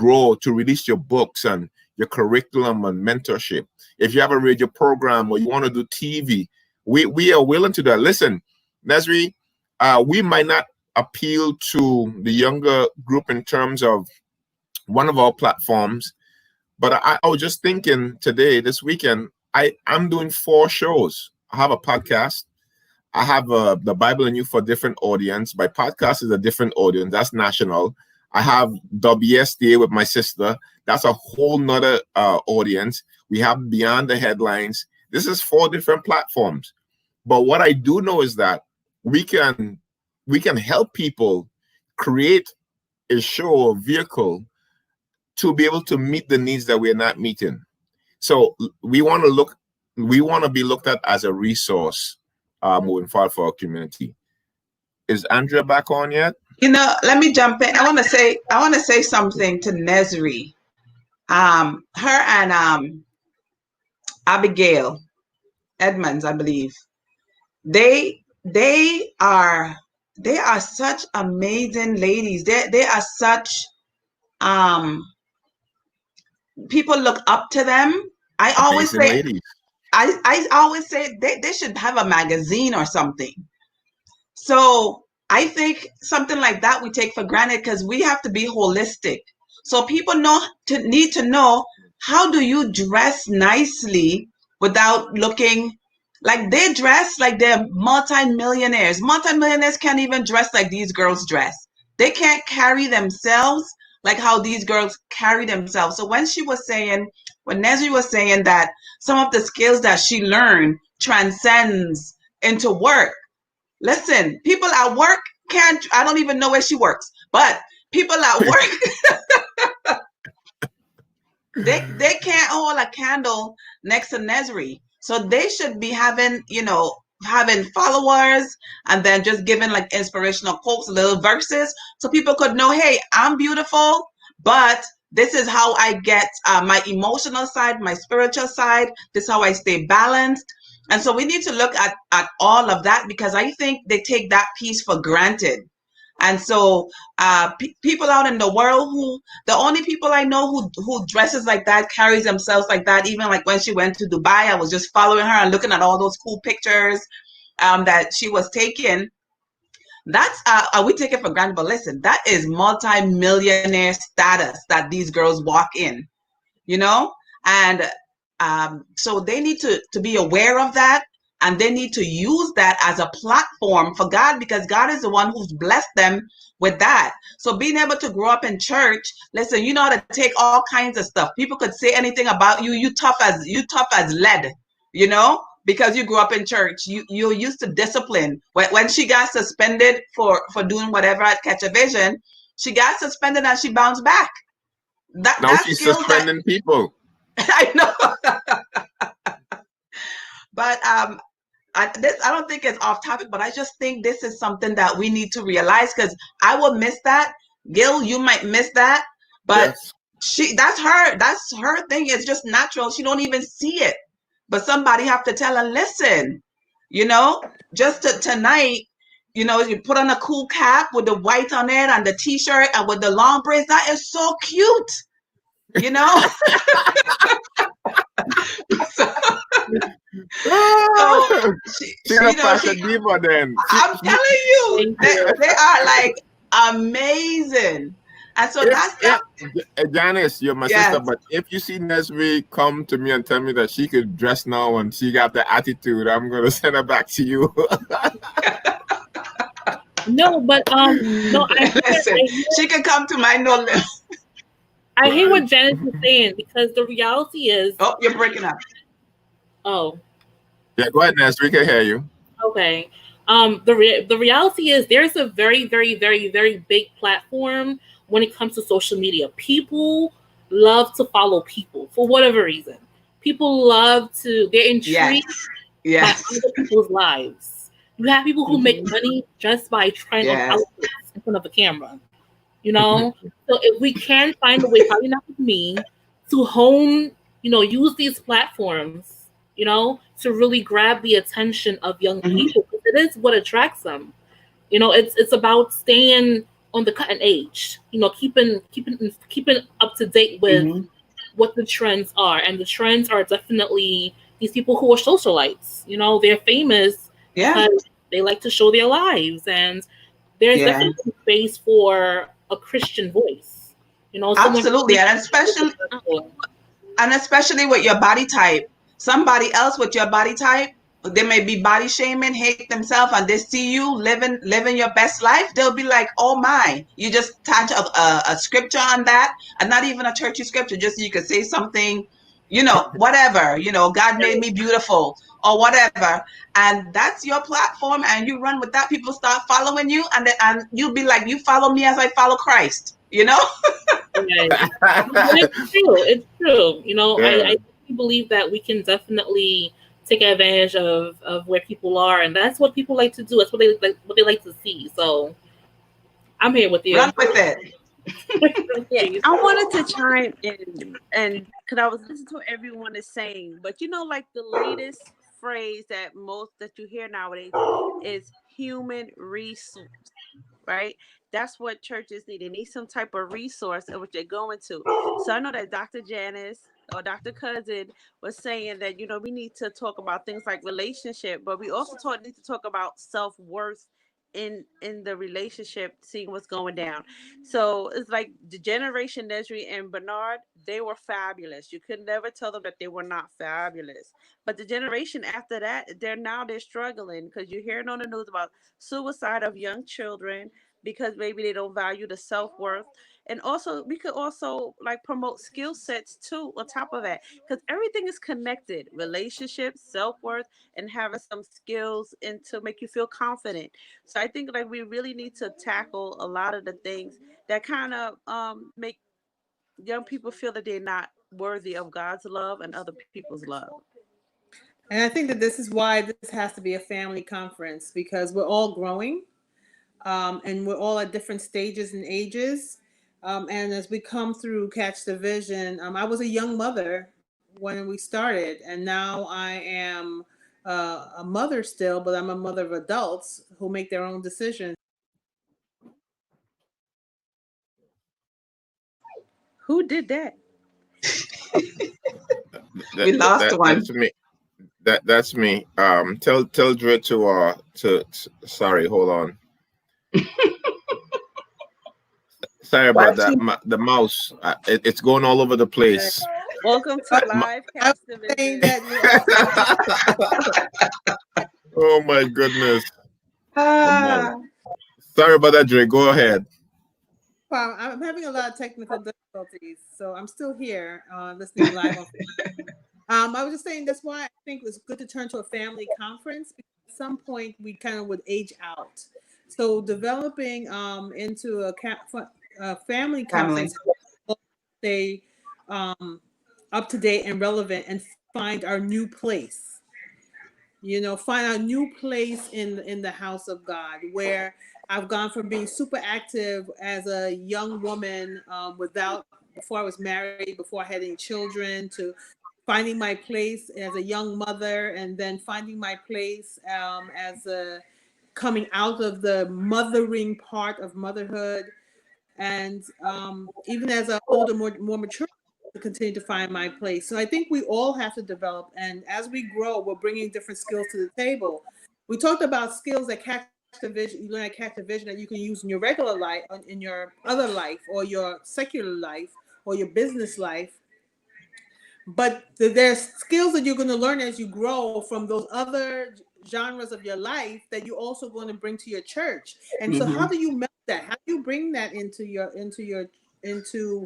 release your books and your curriculum and mentorship. If you have a radio program or you want to do TV, we are willing to do that. Listen, Nesri, we might not appeal to the younger group in terms of one of our platforms, but I was just thinking today, this weekend, I'm doing 4 shows. I have a podcast. I have the Bible and You for a different audience. My podcast is a different audience. That's national. I have WSDA with my sister. That's a whole nother audience. We have Beyond the Headlines. This is 4 different platforms. But what I do know is that we can help people create a show or vehicle to be able to meet the needs that we're not meeting. So we want to be looked at as a resource moving forward for our community. Is Andrea back on yet? Let me jump in. I want to say something to Nesri. Her and Abigail Edmonds, I believe. They are such amazing ladies. They are such people look up to them. I always say they should have a magazine or something. So I think something like that we take for granted because we have to be holistic. So people need to know, how do you dress nicely without looking like they dress like they're multimillionaires. Multimillionaires can't even dress like these girls dress. They can't carry themselves like how these girls carry themselves. So when Nesri was saying that some of the skills that she learned transcends into work. Listen, people at work I don't even know where she works, but people at work, they can't hold a candle next to Nesri. So they should be having followers and then just giving like inspirational quotes, little verses, so people could know, hey, I'm beautiful, but this is how I get my emotional side, my spiritual side. This is how I stay balanced. And so we need to look at all of that, because I think they take that piece for granted. And so people out in the world the only people I know who dresses like that, carries themselves like that, even like when she went to Dubai, I was just following her and looking at all those cool pictures that she was taking. That's we take it for granted, but listen, that is multi-millionaire status that these girls walk in, and so they need to be aware of that. And they need to use that as a platform for God, because God is the one who's blessed them with that. So being able to grow up in church, listen, you know how to take all kinds of stuff. People could say anything about you. You tough as lead, because you grew up in church. You're used to discipline. When she got suspended for doing whatever at Catch a Vision, she got suspended and she bounced back. Now she's suspending people. I know. But I don't think it's off topic, but I just think this is something that we need to realize, because I will miss that. Gil, you might miss that, but yes. That's her thing. It's just natural. She don't even see it, but somebody have to tell her, listen, just tonight, you put on a cool cap with the white on it and the t-shirt and with the long braids. That is so cute, She's a fashion diva then. I'm telling you, they are like amazing. And so Janice, you're my sister, but if you see Nesri come to me and tell me that she could dress now and she got the attitude, I'm going to send her back to you. No, but no, Listen, she can come to my no limit. I hear what Janice is saying, because the reality is. Oh, you're breaking up. Oh. Yeah, go ahead, Ness. We can hear you. Okay. The reality is there's a very, very, very, very big platform when it comes to social media. People love to follow people for whatever reason. People they're intrigued by other people's lives. You have people who make money just by trying on outfits in front of the camera. You know? So if we can find a way, probably not with me, to hone, use these platforms, to really grab the attention of young people, because it is what attracts them. It's about staying on the cutting edge, keeping up to date with what the trends are. And the trends are definitely these people who are socialites. They're famous because they like to show their lives, and there's definitely space for a Christian voice. Absolutely, and especially with your body type. Somebody else with your body type, they may be body shaming, hate themselves, and they see you living your best life. They'll be like, "Oh my!" You just attach a scripture on that, and not even a churchy scripture. Just so you could say something, whatever. God made me beautiful or whatever, and that's your platform, and you run with that. People start following you, and you'll be like, "You follow me as I follow Christ." It's true. I believe that we can definitely take advantage of where people are, and that's what people like to do. That's what they like to see. So I'm here with you. Run with it. Yeah, I wanted to chime in, and because I was listening to what everyone is saying, but like the latest phrase that you hear nowadays is human resource, right? That's what churches need. They need some type of resource in which they're going to. So I know that Dr. Janice or Dr. Cousin was saying that, we need to talk about things like relationship, but we also need to talk about self-worth in the relationship, seeing what's going down. So it's like the generation Nesri and Bernard, they were fabulous. You could never tell them that they were not fabulous. But the generation after that, they're struggling, because you're hearing on the news about suicide of young children because maybe they don't value the self-worth. And also, we could also promote skill sets too on top of that, because everything is connected: relationships, self-worth, and having some skills and to make you feel confident. So I think we really need to tackle a lot of the things that kind of make young people feel that they're not worthy of God's love and other people's love. And I think that this is why this has to be a family conference, because we're all growing, and we're all at different stages and ages. And as we come through Catch the Vision, I was a young mother when we started, and now I am a mother still, but I'm a mother of adults who make their own decisions. Who did that? We lost one. That's me. That's me. Tell Dre to sorry, hold on. Sorry about that. The mouse, it's going all over the place. Welcome to live Catch the Vision. Oh my goodness. Sorry about that, Dre. Go ahead. Well, I'm having a lot of technical difficulties, so I'm still here listening live. I was just saying that's why I think it was good to turn to a family conference, because at some point we kind of would age out. So developing into a family conference, stay up to date and relevant, and find our new place. Find our new place in the house of God, where I've gone from being super active as a young woman before I was married, before I had any children, to finding my place as a young mother, and then finding my place as coming out of the mothering part of motherhood, and even as an older, more mature, to continue to find my place. So I think we all have to develop, and as we grow, we're bringing different skills to the table. We talked about skills that Catch the Vision, you learn at Catch the Vision, that you can use in your regular life, in your other life, or your secular life, or your business life. But there's skills that you're going to learn as you grow from those other genres of your life that you're also going to bring to your church. And so how do you melt that? How do you bring that into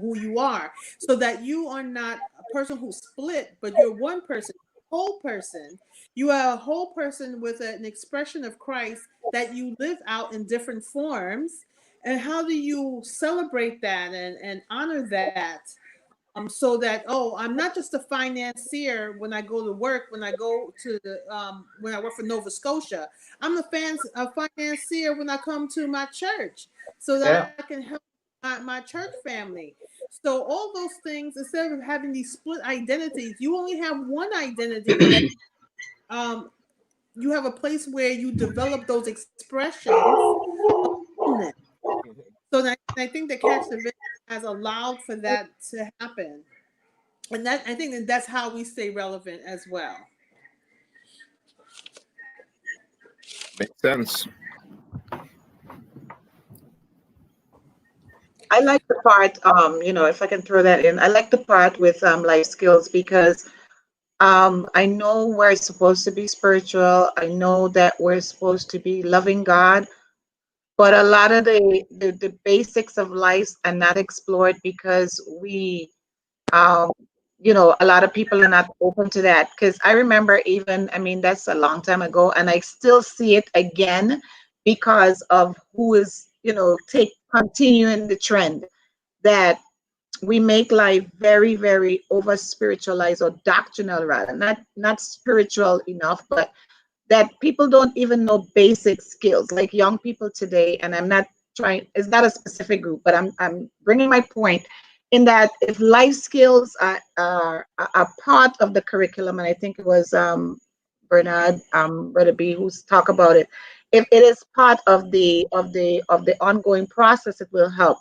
who you are, so that you are not a person who's split, but you're one person, whole person. You are a whole person with an expression of Christ that you live out in different forms. And how do you celebrate that and honor that? So that, oh, I'm not just a financier when I go to work, when I go to the when I work for Nova Scotia. I'm a financier when I come to my church, so that I can help my church family. So all those things, instead of having these split identities, you only have one identity. That, you have a place where you develop those expressions. So I think that Catch the Vision has allowed for that to happen. And that, I think that's how we stay relevant as well. Makes sense. I like the part, if I can throw that in, I like the part with life skills, because I know we're supposed to be spiritual. I know that we're supposed to be loving God, but a lot of the basics of life are not explored because we, a lot of people are not open to that. Because I remember that's a long time ago, and I still see it again because of who is, continuing the trend that we make life very, very over spiritualized, or doctrinal rather, not spiritual enough, but that people don't even know basic skills, like young people today. And I'm not trying, it's not a specific group, but I'm bringing my point in that if life skills are part of the curriculum, and I think it was Bernard, Brother B, who's talked about it. If it is part of the ongoing process, it will help.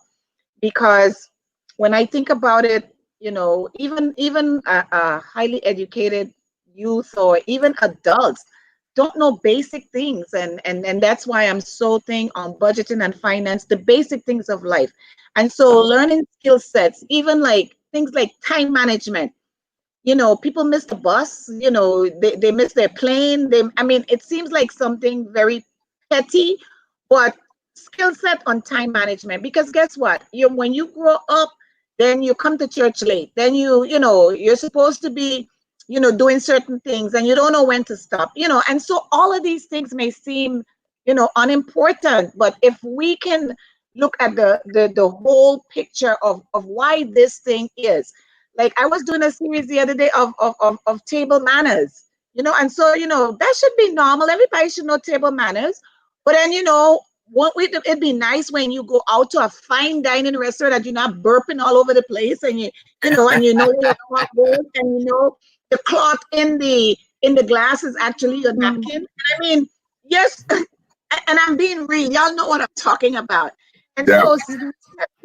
Because when I think about it, even highly educated youth or even adults don't know basic things, and that's why I'm so thing on budgeting and finance, the basic things of life. And so learning skill sets, even like things like time management. People miss the bus, they miss their plane. It seems like something very petty, but skill set on time management. Because guess what? When you grow up, then you come to church late. Then you're supposed to be, doing certain things, and you don't know when to stop. And so all of these things may seem, unimportant, but if we can look at the whole picture of why this thing is. Like, I was doing a series the other day of table manners, and so, that should be normal. Everybody should know table manners. But then, it'd be nice when you go out to a fine dining restaurant that you're not burping all over the place, and and the cloth in the glass is actually your napkin. Yes, and I'm being real. Y'all know what I'm talking about. And so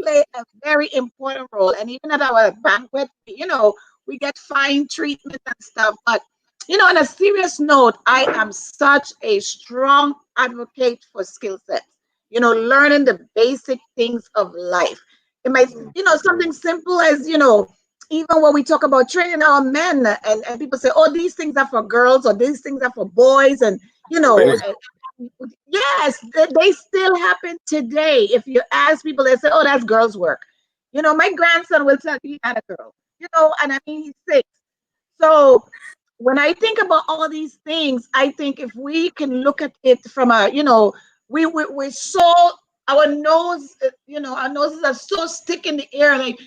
play a very important role. And even at our banquet, we get fine treatment and stuff. But, on a serious note, I am such a strong advocate for skill sets, learning the basic things of life. It might, something simple as, even when we talk about training our men, and people say, oh, these things are for girls, or these things are for boys. And, yes, they still happen today. If you ask people, they say, oh, that's girls' work. My grandson will tell you he's not a girl, and he's 6. So when I think about all these things, I think if we can look at it from we're so, our nose, our noses are so stick in the air, like,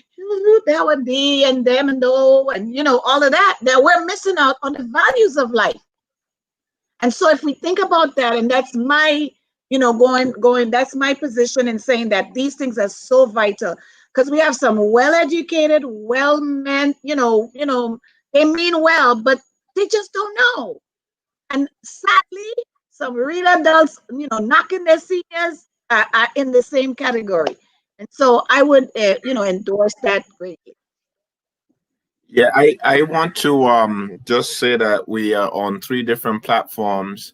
that would be, and them and though, and, all of that we're missing out on the values of life. And so if we think about that, and that's my, that's my position in saying that these things are so vital, because we have some well-educated, well-meant, they mean well, but they just don't know. And sadly, some real adults, knocking their seniors are in the same category. And so I would, endorse that greatly. Yeah, I want to just say that we are on 3 different platforms,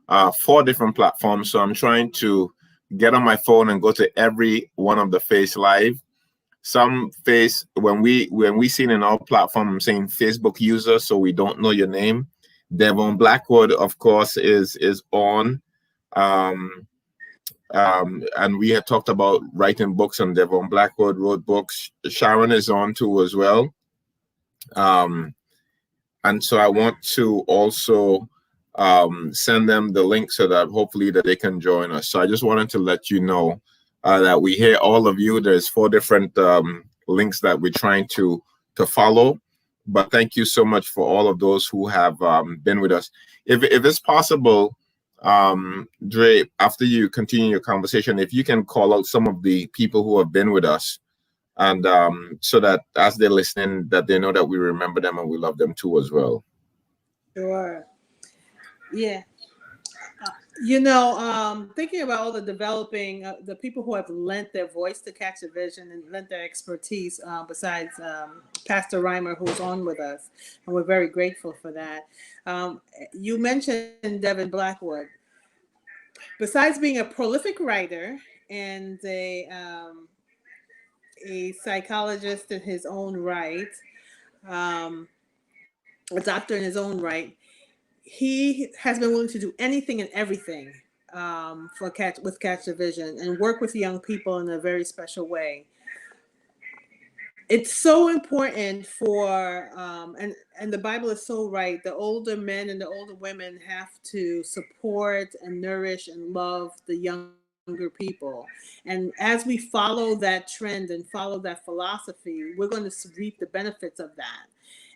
4 different platforms. So I'm trying to get on my phone and go to every one of the face live. Some face, when we seen in our platform, I'm saying Facebook user, so we don't know your name. Devon Blackwood, of course, is on. And we had talked about writing books, and Devon Blackwood wrote books. Sharon is on too as well. And so I want to also send them the link so that hopefully that they can join us. So I just wanted to let you know that we hear all of you. There's 4 different links that we're trying to follow. But thank you so much for all of those who have been with us. If it's possible, Dre, after you continue your conversation, if you can call out some of the people who have been with us, and so that as they're listening, that they know that we remember them and we love them too as well. Sure. Yeah. Thinking about all the developing, the people who have lent their voice to Catch a Vision and lent their expertise, besides Pastor Reimer, who's on with us, and we're very grateful for that. You mentioned Devon Blackwood. Besides being a prolific writer and a psychologist in his own right, a doctor in his own right, he has been willing to do anything and everything with Catch a Vision and work with young people in a very special way. It's so important for, and the Bible is so right, the older men and the older women have to support and nourish and love the younger people. And as we follow that trend and follow that philosophy, we're going to reap the benefits of that.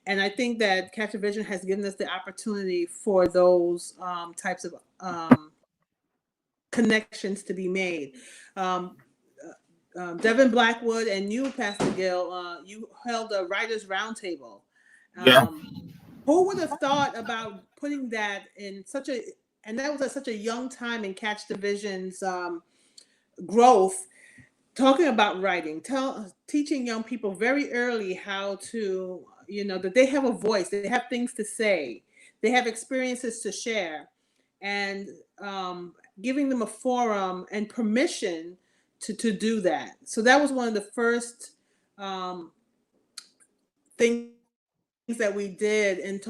And I think that Catch a Vision has given us the opportunity for those types of connections to be made. Devon Blackwood and you, Pastor Gill, you held a writers' roundtable. Who would have thought about putting that in and that was at such a young time in Catch the Vision's growth, talking about writing, teaching young people very early how to, that they have a voice, they have things to say, they have experiences to share, and giving them a forum and permission to do that. So that was one of the first things that we did in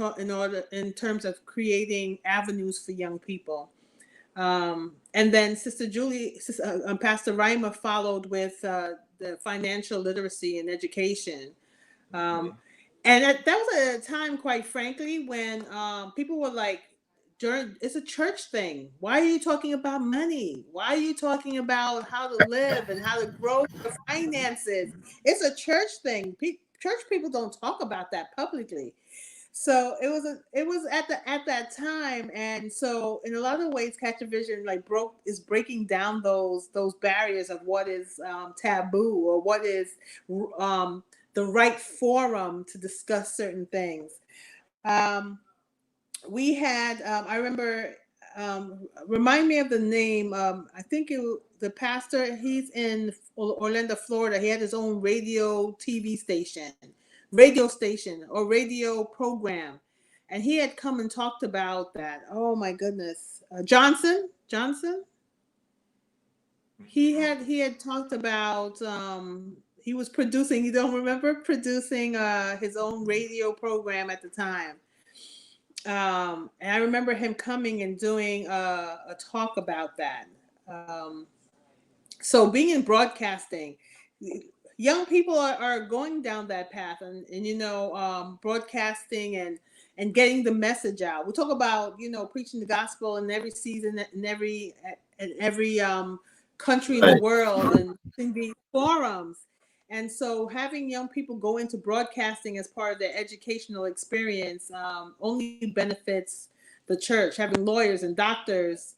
terms of creating avenues for young people. And then Sister Julie, Pastor Reimer followed with the financial literacy and education. And that was a time, quite frankly, when people were like, it's a church thing. Why are you talking about money? Why are you talking about how to live and how to grow your finances? It's a church thing. Church people don't talk about that publicly. So it was at that time, and so in a lot of ways, Catch a Vision is breaking down those barriers of what is taboo or what is the right forum to discuss certain things. We had, I remember, remind me of the name. I think the pastor, he's in Orlando, Florida. He had his own radio station or radio program. And he had come and talked about that. Oh my goodness. Johnson? He had talked about, he was producing, you don't remember, producing his own radio program at the time. And I remember him coming and doing a talk about that. So being in broadcasting, young people are going down that path, and broadcasting and getting the message out. We talk about preaching the gospel in every season, in every country in the world, and in these forums. And so having young people go into broadcasting as part of their educational experience only benefits the church. Having lawyers and doctors,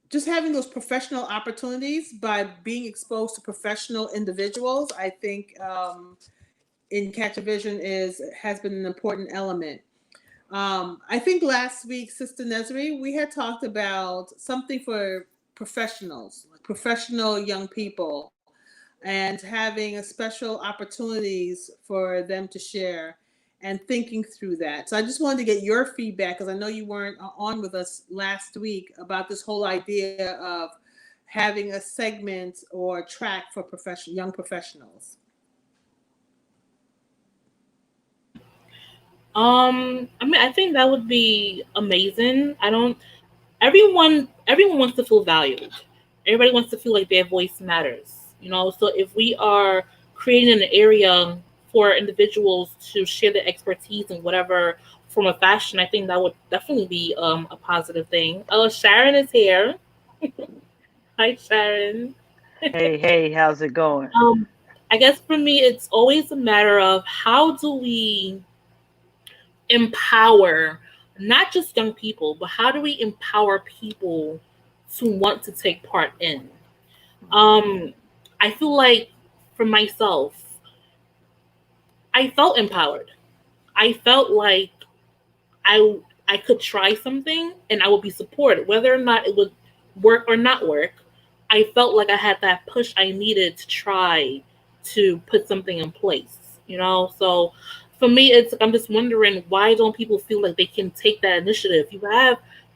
just having those professional opportunities by being exposed to professional individuals, I think in Catch a Vision has been an important element. I think last week, Sister Nesri, we had talked about something for professionals, professional young people, and having special opportunities for them to share and thinking through that. So I just wanted to get your feedback, because I know you weren't on with us last week, about this whole idea of having a segment or a track for young professionals. I mean, I think that would be amazing. I don't. Everyone wants to feel valued. Everybody wants to feel like their voice matters. You know, so if we are creating an area for individuals to share their expertise in whatever form of fashion, I think that would definitely be a positive thing. Oh, Sharon is here. Hi, Sharon. Hey, hey, how's it going? I guess for me, it's always a matter of how do we empower not just young people, but how do we empower people to want to take part in? I feel like for myself, I felt empowered. I felt like I I could try something and I would be supported, whether or not it would work or not work. I felt like I had that push I needed to try to put something in place, you know? So for me, it's I'm just wondering why don't people feel like they can take that initiative?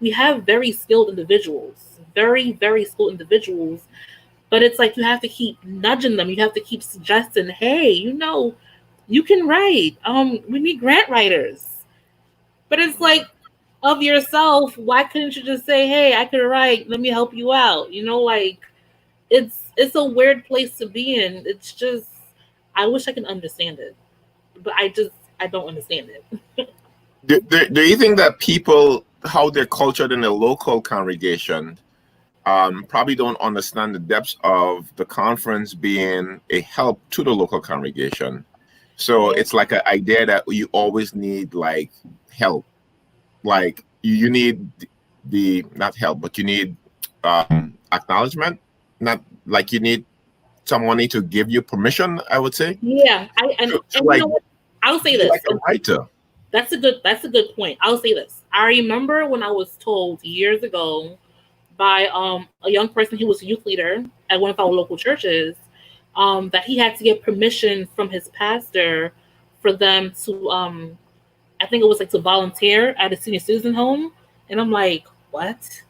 We have very skilled individuals, very skilled individuals, but it's like you have to keep nudging them. You have to keep suggesting, hey, you know, you can write. We need grant writers. But it's like of yourself, why couldn't you just say, hey, I can write, let me help you out? You know, like it's a weird place to be in. It's just I wish I could understand it. But I don't understand it. Do you think that people, how they're cultured in a local congregation, probably don't understand the depths of the conference being a help to the local congregation? So it's like an idea that you always need like help, like you need the not help, but you need acknowledgement, not like you need someone need to give you permission. I would say, Yeah, and like, you know what? I'll say this. like a writer. That's a good point. I'll say this. I remember when I was told years ago by a young person who was a youth leader at one of our local churches that he had to get permission from his pastor for them to I think it was like to volunteer at a senior citizen home. And I'm like, what?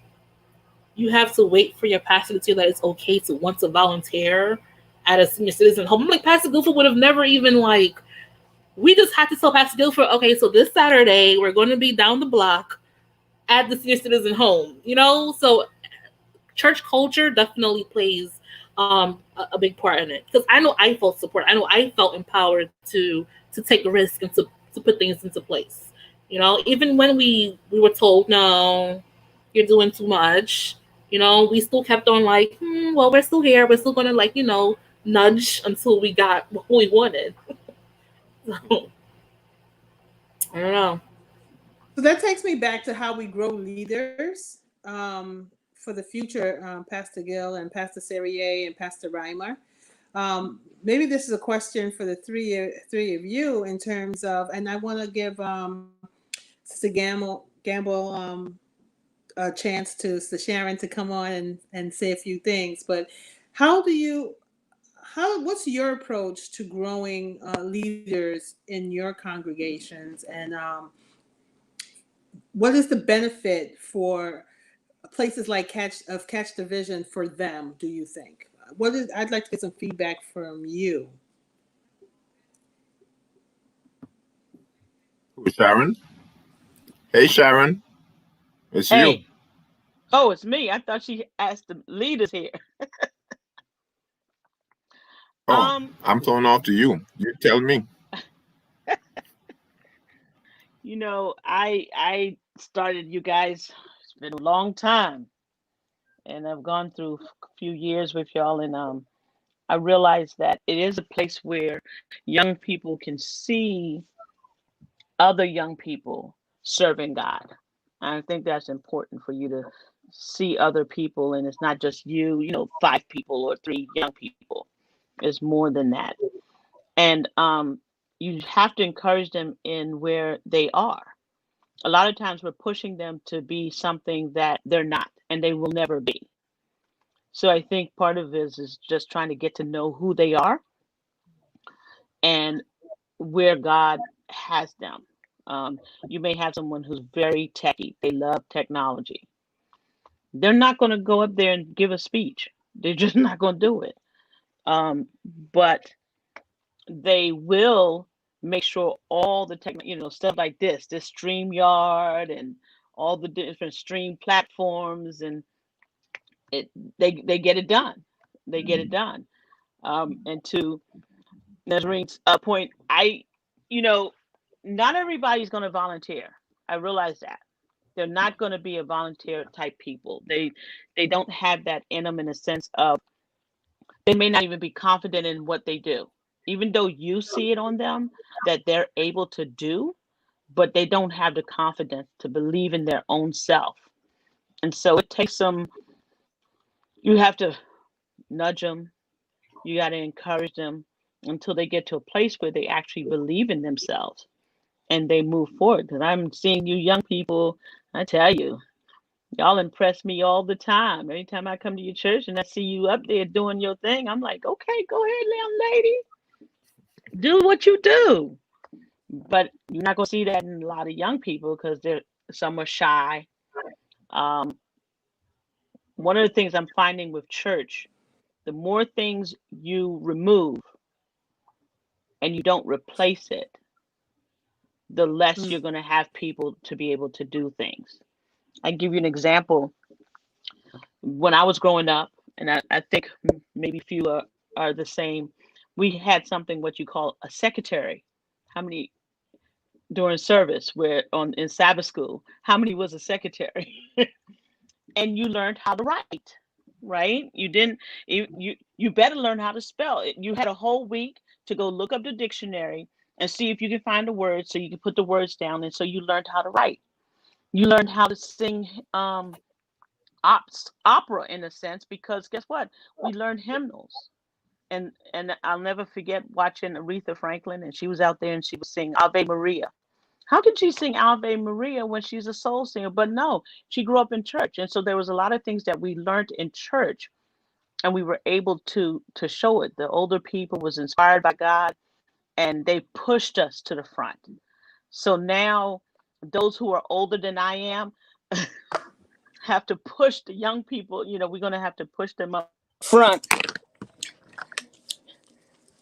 You have to wait for your pastor to tell that it's okay to want to volunteer at a senior citizen home. I'm like, Pastor Guilford would have never even like, we just had to tell Pastor Guilford, okay, so this Saturday we're going to be down the block at the senior citizen home, you know? So church culture definitely plays a big part in it. Because I know I felt support. I know I felt empowered to take a risk and to put things into place. You know, even when we were told, no, you're doing too much, you know, we still kept on like, well, we're still here. We're still going to like, you know, nudge until we got what we wanted. So, I don't know. So that takes me back to how we grow leaders for the future, Pastor Gill and Pastor Serrier and Pastor Reimer. Maybe this is a question for the three of you in terms of, and I want to give Sister Gamble a chance to Sharon to come on and say a few things. But what's your approach to growing leaders in your congregations, and what is the benefit for places like Catch the Vision for them, do you think? I'd like to get some feedback from you. Sharon? Hey, Sharon. It's Hey. you. Oh, it's me. I thought she asked the leaders here. Oh, I'm throwing off to you. You tell me. You know, I started you guys, it's been a long time. And I've gone through a few years with y'all, and I realized that it is a place where young people can see other young people serving God. I think that's important for you to see other people, and it's not just you know, 5 people or 3 young people. It's more than that. And you have to encourage them in where they are. A lot of times we're pushing them to be something that they're not and they will never be. So I think part of it is just trying to get to know who they are and where God has them. You may have someone who's very techy. They love technology. They're not going to go up there and give a speech. They're just not going to do it. But they will make sure all the stuff like this StreamYard and all the different stream platforms, and they get it done. They get it done. And to Nazarine's point, not everybody's going to volunteer. I realize that. They're not going to be a volunteer type people. They don't have that in them, in a sense of they may not even be confident in what they do, even though you see it on them that they're able to do, but they don't have the confidence to believe in their own self. And so it takes some, you have to nudge them. You got to encourage them until they get to a place where they actually believe in themselves and they move forward. Because I'm seeing you young people, I tell you, y'all impress me all the time. Anytime I come to your church and I see you up there doing your thing, I'm like, okay, go ahead, young lady. Do what you do. But you're not going to see that in a lot of young people because some are shy. One of the things I'm finding with church, the more things you remove and you don't replace it, the less you're going to have people to be able to do things. I give you an example. When I was growing up, and I think maybe few are the same, we had something what you call a secretary. How many during service in Sabbath school, how many was a secretary? And you learned how to write, right? You better learn how to spell it. You had a whole week to go look up the dictionary and see if you can find a word so you can put the words down. And so you learned how to write. You learned how to sing opera in a sense, because guess what? We learned hymnals. And I'll never forget watching Aretha Franklin, and she was out there and she was singing Ave Maria. How can she sing Ave Maria when she's a soul singer? But no, she grew up in church. And so there was a lot of things that we learned in church and we were able to show it. The older people was inspired by God and they pushed us to the front. So now those who are older than I am have to push the young people. We're going to have to push them up front.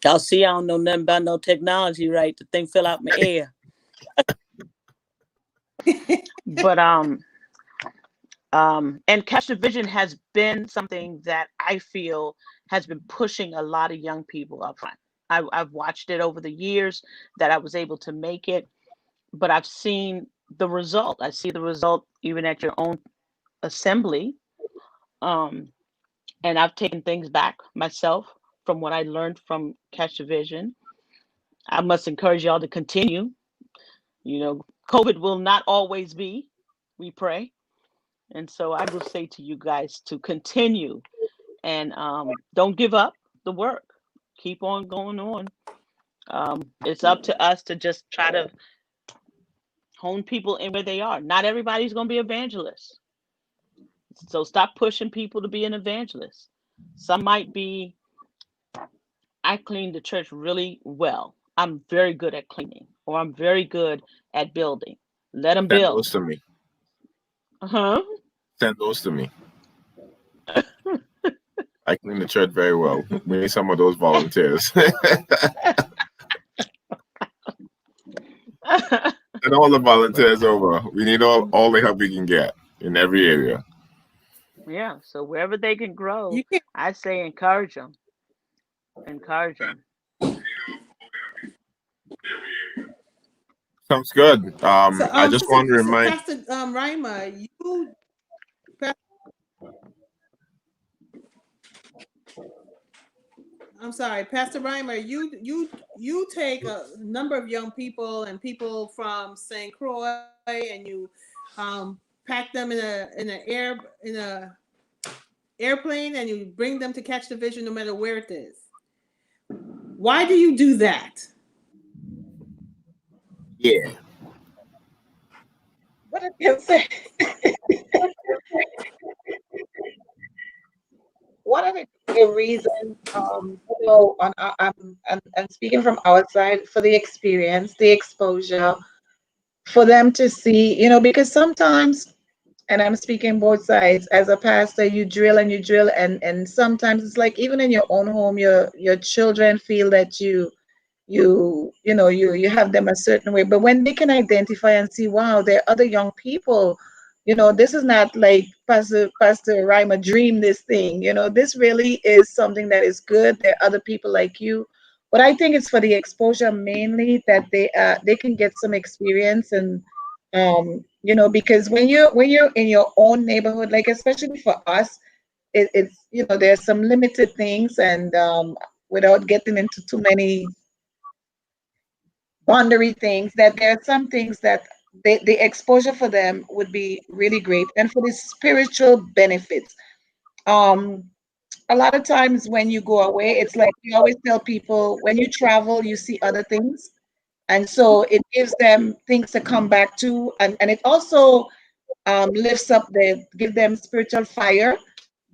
Y'all see, I don't know nothing about no technology, right? The thing fell out my ear. But and Catch the Vision has been something that I feel has been pushing a lot of young people up front. I've watched it over the years that I was able to make it, but I've seen the result. I see the result even at your own assembly. And I've taken things back myself from what I learned from Catch the Vision. I must encourage y'all to continue. COVID will not always be, we pray. And so I will say to you guys to continue and don't give up the work. Keep on going on. It's up to us to just try to hone people in where they are. Not everybody's going to be evangelists. So stop pushing people to be an evangelist. Some might be, I clean the church really well. I'm very good at cleaning, or I'm very good at building. Let them build. Send those to me. Send those to me. I clean the church very well. We need some of those volunteers. And all the volunteers over. We need all the help we can get in every area. Yeah, so wherever they can grow, I say encourage them. Encourage them. Sounds good. I just want to remind Pastor Rima, I'm sorry, Pastor Reimer, you take a number of young people and people from St. Croix and you pack them in a airplane and you bring them to Catch the Vision no matter where it is. Why do you do that? Yeah. What I can say. One of the reasons, I'm speaking from outside, for the experience, the exposure, for them to see, because sometimes, and I'm speaking both sides, as a pastor, you drill and sometimes it's like even in your own home, your children feel that you you have them a certain way. But when they can identify and see, wow, there are other young people, this is not like Pastor Rima dream this thing. This really is something that is good. There are other people like you. But I think it's for the exposure mainly that they can get some experience. And because when you're in your own neighborhood, like especially for us, it's there's some limited things, and without getting into too many boundary things, that there are some things that the exposure for them would be really great. And for the spiritual benefits, um a lot of times when you go away, it's like we always tell people, when you travel you see other things, and so it gives them things to come back to, and it also lifts up, give them spiritual fire,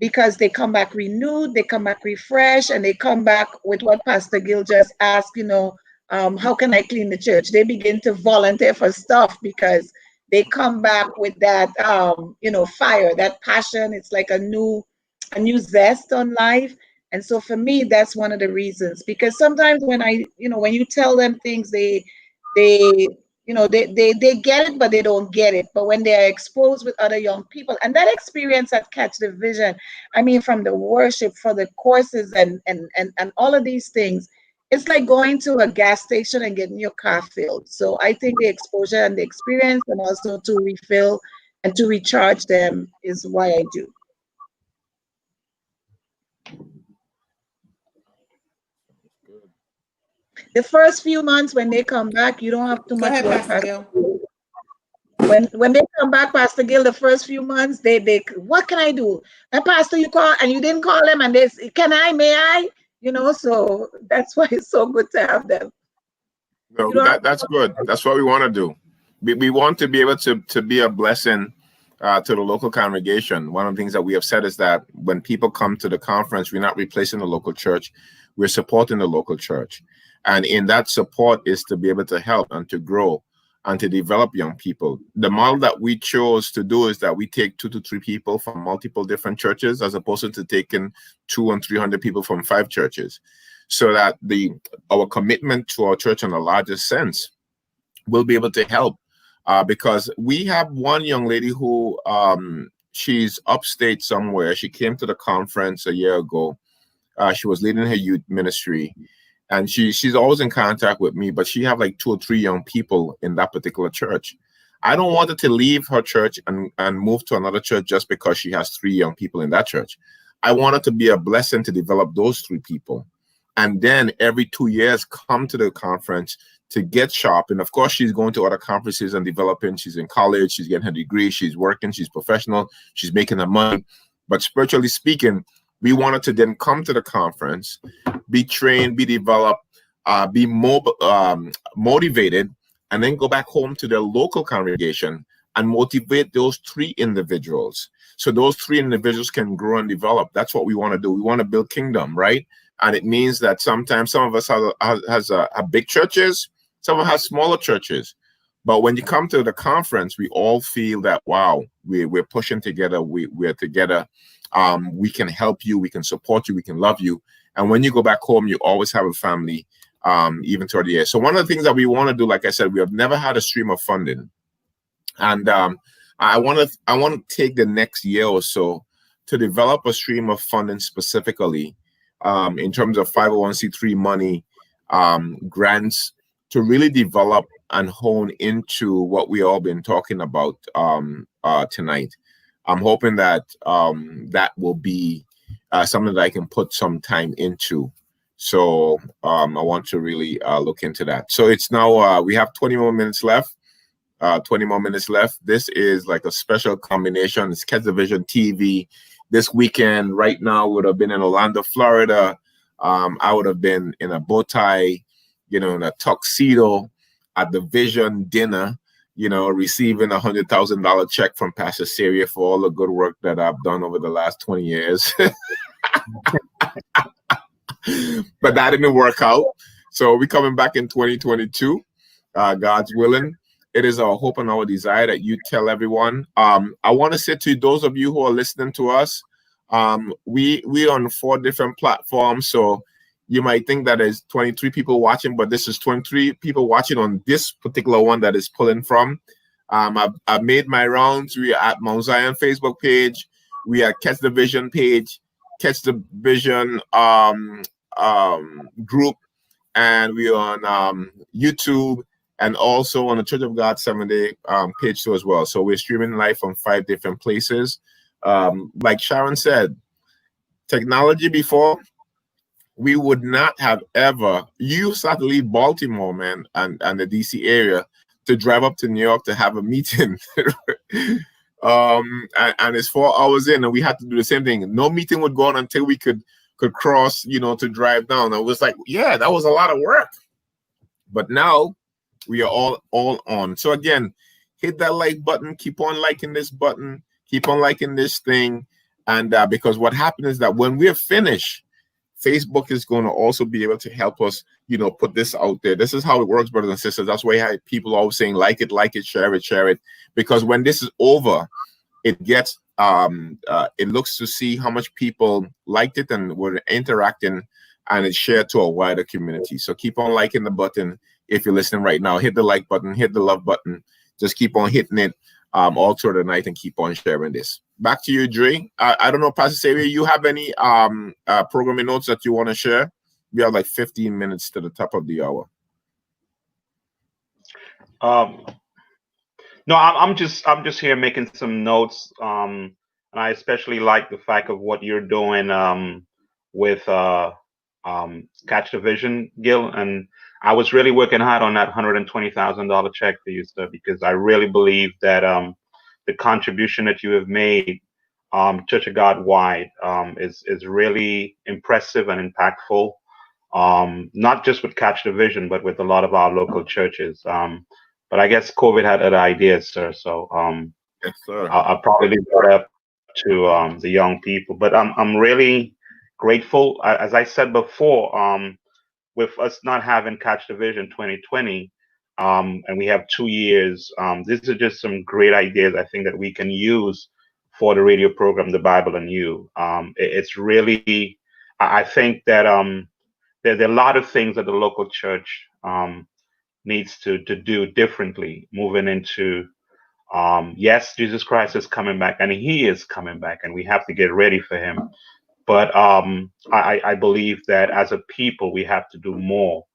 because they come back renewed, they come back refreshed, and they come back with what Pastor Gill just asked, how can I clean the church? They begin to volunteer for stuff because they come back with that, fire, that passion. It's like a new zest on life. And so for me, that's one of the reasons, because sometimes when you tell them things, they they get it, but they don't get it. But when they are exposed with other young people, and that experience at Catch the Vision, I mean, from the worship, for the courses, and all of these things, it's like going to a gas station and getting your car filled. So I think the exposure and the experience, and also to refill and to recharge them, is why I do. The first few months when they come back, you don't have too much work. Pastor Gill. When they come back, Pastor Gill, the first few months, they what can I do? And Pastor, you call and you didn't call them, and they say, may I? So that's why it's so good to have them. No, that's good. That's what we want to do. We want to be able to be a blessing to the local congregation. One of the things that we have said is that when people come to the conference, we're not replacing the local church. We're supporting the local church. And in that support is to be able to help and to grow and to develop young people. The model that we chose to do is that we take 2 to 3 people from multiple different churches, as opposed to taking 200 and 300 people from 5 churches, so that our commitment to our church in a larger sense will be able to help. Because we have one young lady who she's upstate somewhere. She came to the conference a year ago. She was leading her youth ministry. And she's always in contact with me, but she have like 2 or 3 young people in that particular church. I don't want her to leave her church and move to another church just because she has 3 young people in that church. I want her to be a blessing to develop those 3 people. And then every 2 years, come to the conference to get sharp. And of course, she's going to other conferences and developing. She's in college, she's getting her degree, she's working, she's professional, she's making her money. But spiritually speaking, we wanted to then come to the conference, be trained, be developed, be motivated, and then go back home to their local congregation and motivate those 3 individuals. So those 3 individuals can grow and develop. That's what we want to do. We want to build kingdom, right? And it means that sometimes some of us have big churches, some of us have smaller churches. But when you come to the conference, we all feel that, wow, we're pushing together, we're together. We can help you, we can support you, we can love you. And when you go back home, you always have a family, even toward the year. So one of the things that we want to do, like I said, we have never had a stream of funding. And I want to take the next year or so to develop a stream of funding specifically in terms of 501c3 money, grants, to really develop and hone into what we all been talking about tonight. I'm hoping that that will be something that I can put some time into. So I want to really look into that. So it's now, we have 20 more minutes left. 20 more minutes left. This is like a special combination. It's Catch the Vision TV. This weekend, right now, would have been in Orlando, Florida. I would have been in a bow tie, in a tuxedo at the Vision dinner, receiving $100,000 check from Pastor Syria for all the good work that I've done over the last 20 years. But that didn't work out. So we're coming back in 2022, God's willing. It is our hope and our desire that you tell everyone. I want to say to those of you who are listening to us, we on 4 different platforms. So you might think that there's 23 people watching, but this is 23 people watching on this particular one that is pulling from. I've made my rounds. We are at Mount Zion Facebook page. We are Catch the Vision page, Catch the Vision group, and we are on YouTube and also on the Church of God 7-Day page too as well. So we're streaming live from 5 different places. Like Sharon said, technology before, we would not have ever, you used to have to leave Baltimore, man, and the DC area to drive up to New York to have a meeting. And it's 4 hours in, and we had to do the same thing. No meeting would go on until we could cross, to drive down. I was like, yeah, that was a lot of work. But now we are all on. So again, hit that like button, keep on liking this button, keep on liking this thing. And because what happened is that when we're finished, Facebook is going to also be able to help us, put this out there. This is how it works, brothers and sisters. That's why people are always saying, like it, share it. Because when this is over, it gets, it looks to see how much people liked it and were interacting, and it's shared to a wider community. So keep on liking the button. If you're listening right now, hit the like button, hit the love button. Just keep on hitting it all through the night and keep on sharing this. Back to you, Dre. I don't know, Pastor Xavier, you have any programming notes that you want to share? We have like 15 minutes to the top of the hour. No, I'm just here making some notes. And I especially like the fact of what you're doing with Catch the Vision, Gil. And I was really working hard on that $120,000 check for you, sir, because I really believe that the contribution that you have made, Church of God wide, is really impressive and impactful. Not just with Catch the Vision, but with a lot of our local churches. But I guess COVID had other ideas, sir. So yes, sir. I'll probably leave that up to the young people. But I'm really grateful. As I said before, with us not having Catch the Vision 2020, and we have 2 years, these are just some great ideas I think that we can use for the radio program, The Bible and You. It's really, I think that there are a lot of things that the local church needs to do differently, moving into, yes, Jesus Christ is coming back, and he is coming back, and we have to get ready for him. But I believe that as a people, we have to do more.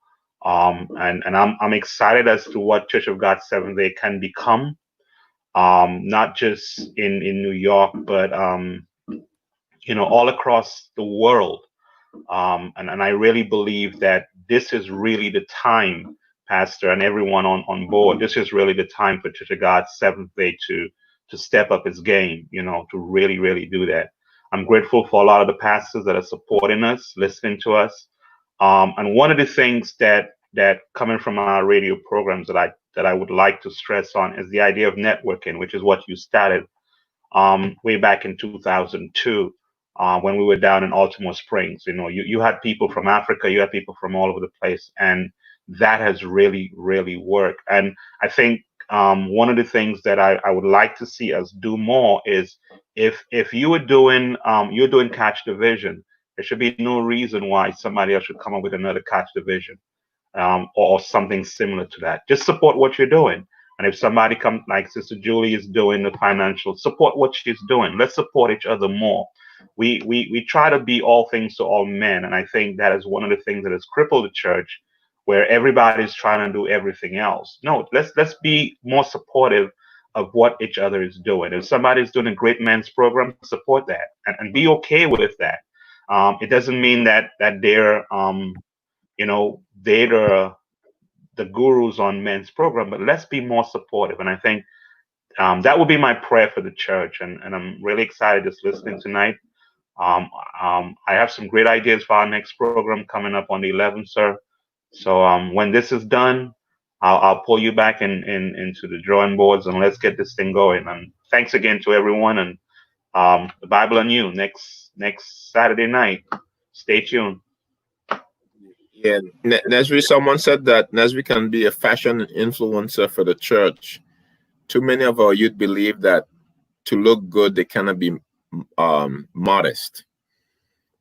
And I'm excited as to what Church of God 7-Day can become, not just in New York, but all across the world. And I really believe that this is really the time, Pastor, and everyone on board. This is really the time for Church of God 7-Day to step up its game, to really, really do that. I'm grateful for a lot of the pastors that are supporting us, listening to us. And one of the things that coming from our radio programs that I would like to stress on is the idea of networking, which is what you started way back in 2002 when we were down in Altamore Springs. You had people from Africa, you had people from all over the place, and that has really, really worked. And I think one of the things that I would like to see us do more is if you were doing you're doing Catch the Vision, there should be no reason why somebody else should come up with another Catch the Vision or something similar to that. Just support what you're doing. And if somebody comes, like Sister Julie is doing the financial, support what she's doing. Let's support each other more. We try to be all things to all men, and I think that is one of the things that has crippled the church, where everybody's trying to do everything else. No, let's be more supportive of what each other is doing. If somebody's doing a great men's program, support that and be okay with that. It doesn't mean that they're they're the gurus on men's program, but let's be more supportive. And I think that would be my prayer for the church. And I'm really excited just listening tonight. I have some great ideas for our next program coming up on the 11th, sir. So when this is done, I'll pull you back into the drawing boards and let's get this thing going. And thanks again to everyone. And The Bible and You next Saturday night. Stay tuned. Yeah, Nesri, someone said that Nesri can be a fashion influencer for the church. Too many of our youth believe that to look good, they cannot be modest.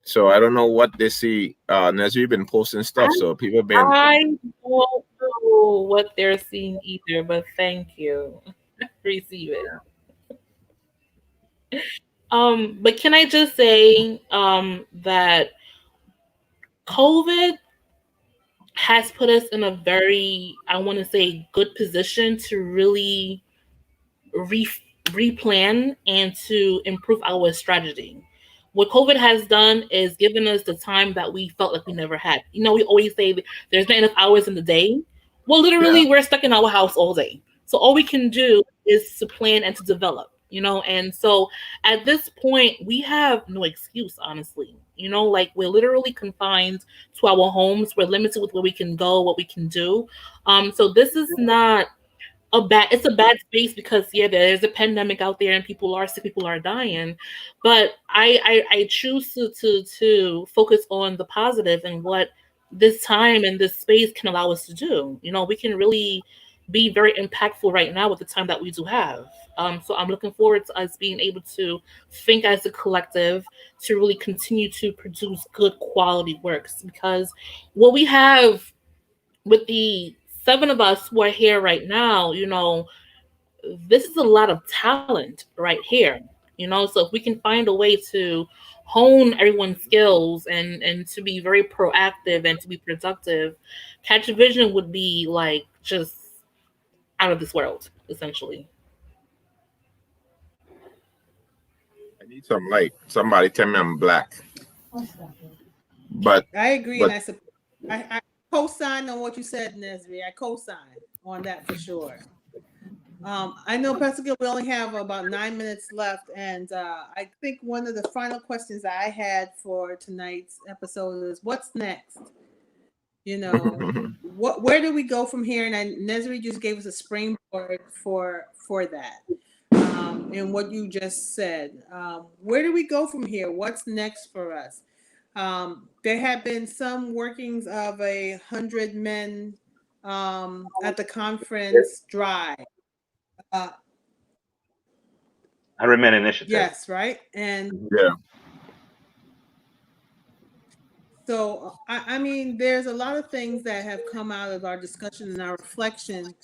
So I don't know what they see. Nesri been posting stuff, so people been. I don't know what they're seeing either, but thank you. Receive it. But can I just say that COVID has put us in a very, I want to say, good position to really replan and to improve our strategy. What COVID has done is given us the time that we felt like we never had. You know, we always say that there's not enough hours in the day. Well, literally, we're stuck in our house all day. So all we can do is to plan and to develop, you know? And so at this point, we have no excuse, honestly. You know, like we're literally confined to our homes. We're limited with where we can go, what we can do. So this is not it's a bad space because there's a pandemic out there and people are sick, people are dying. But I choose to focus on the positive and what this time and this space can allow us to do. You know, we can really be very impactful right now with the time that we do have. So I'm looking forward to us being able to think as a collective to really continue to produce good quality works, because what we have with the 7 of us who are here right now, you know, this is a lot of talent right here, you know. So if we can find a way to hone everyone's skills and to be very proactive and to be productive, Catch a Vision would be like just out of this world, essentially. I need some light. Somebody tell me I'm black. But I agree, and I co-sign on what you said, Nesri. I co-sign on that for sure. I know, Pastor Gill, we only have about 9 minutes left, and I think one of the final questions I had for tonight's episode is, what's next? You know, where do we go from here? And Nesri just gave us a springboard for that, and what you just said. Where do we go from here? What's next for us? There have been some workings of 100 men at the conference drive. 100 Men Initiative. Yes, right. And so, I mean, there's a lot of things that have come out of our discussion and our reflection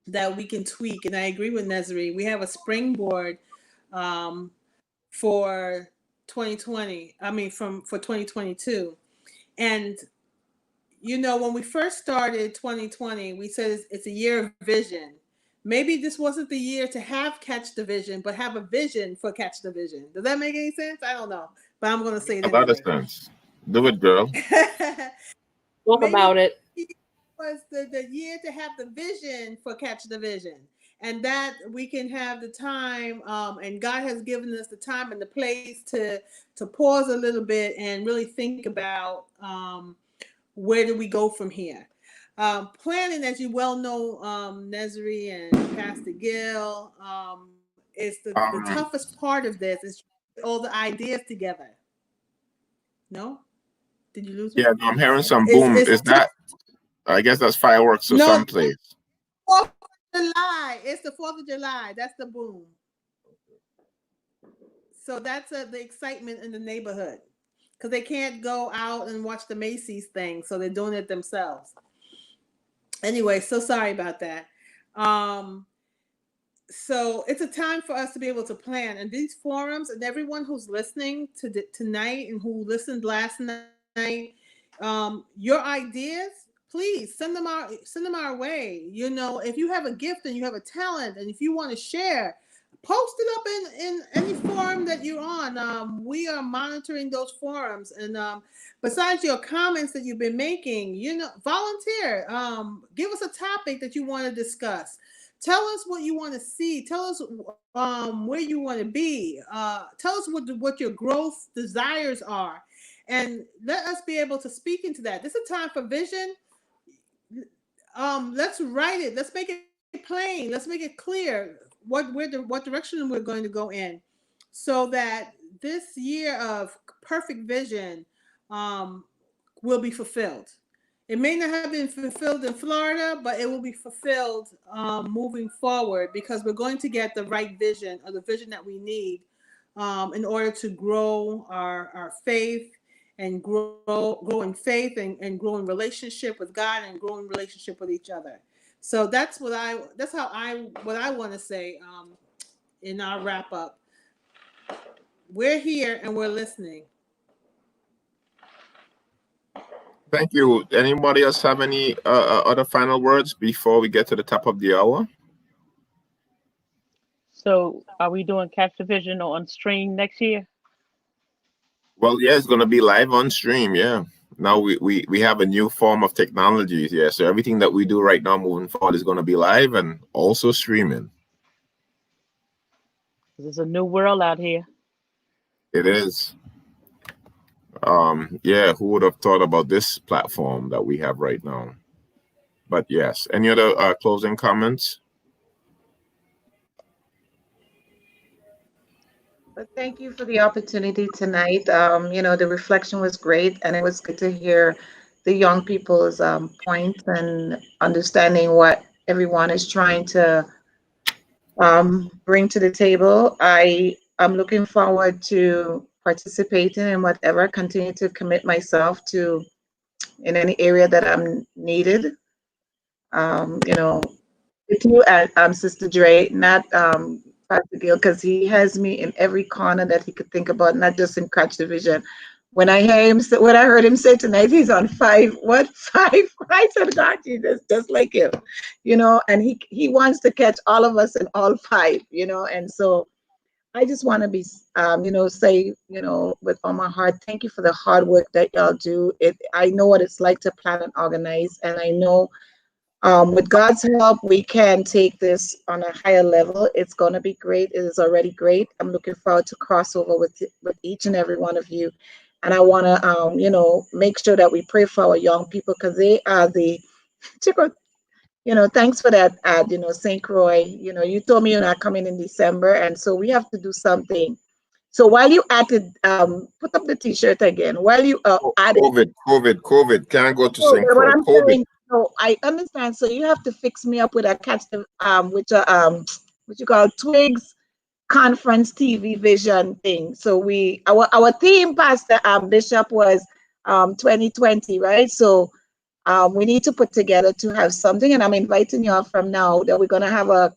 that we can tweak. And I agree with Nesri. We have a springboard for 2020. I mean, for 2022. And, you know, when we first started 2020, we said it's a year of vision. Maybe this wasn't the year to have Catch the Vision, but have a vision for Catch the Vision. Does that make any sense? I don't know, but I'm going to say it anyway. A lot of sense. Do it, girl. Talk about it. It was the year to have the vision for Catch the Vision, and that we can have the time, and God has given us the time and the place to pause a little bit and really think about where do we go from here. Planning, as you well know, Nesri and Pastor Gill, is the toughest part of this, is all the ideas together. No? Did you lose me? Yeah, no, I'm hearing some boom. Is that, I guess that's fireworks or someplace. 4th of July. It's the 4th of July. That's the boom. So that's the excitement in the neighborhood, because they can't go out and watch the Macy's thing, so they're doing it themselves. Anyway, so sorry about that. So it's a time for us to be able to plan. And these forums, and everyone who's listening to tonight and who listened last night, your ideas, please send them our way. You know, if you have a gift and you have a talent, and if you want to share, post it up in any forum that you're on. We are monitoring those forums. And besides your comments that you've been making, you know, volunteer. Give us a topic that you want to discuss. Tell us what you want to see. Tell us where you want to be. Tell us what your growth desires are. And let us be able to speak into that. This is a time for vision. Let's write it. Let's make it plain. Let's make it clear what direction we're going to go in, so that this year of perfect vision will be fulfilled. It may not have been fulfilled in Florida, but it will be fulfilled moving forward, because we're going to get the right vision, or the vision that we need in order to grow our faith and grow in faith and grow in relationship with God and grow in relationship with each other. So that's what I want to say in our wrap up. We're here and we're listening. Thank you. Anybody else have any other final words before we get to the top of the hour? So are we doing Catch the Vision on stream next year? Well, yeah, it's going to be live on stream. Yeah. Now we have a new form of technology. Yeah. So everything that we do right now moving forward is going to be live and also streaming. There's a new world out here. It is. Yeah, who would have thought about this platform that we have right now? But yes, any other closing comments? But thank you for the opportunity tonight. The reflection was great, and it was good to hear the young people's points and understanding what everyone is trying to bring to the table. I am looking forward to participating in whatever, continue to commit myself to in any area that I'm needed. With you and Sister Dre, not Pastor Gill, because he has me in every corner that he could think about, not just in Catch the Vision. When I heard him say tonight, he's on 5. What 5? I said, God, Jesus, just like him, and he wants to catch all of us in all 5, and so I just want to be, say, with all my heart, thank you for the hard work that y'all do. I know what it's like to plan and organize, and I know with God's help, we can take this on a higher level. It's going to be great. It is already great. I'm looking forward to crossover with each and every one of you. And I want to, make sure that we pray for our young people because they are the, thanks for that ad, St. Croix, you told me you're not coming in December. And so we have to do something. So while you added, put up the T-shirt again. While you added COVID, can't go to St. Croix. COVID. So I understand. So you have to fix me up with a catch the what you call Twigs Conference TV Vision thing. So our theme, Pastor Bishop, was 2020, right? So we need to put together to have something, and I'm inviting y'all from now that we're gonna have a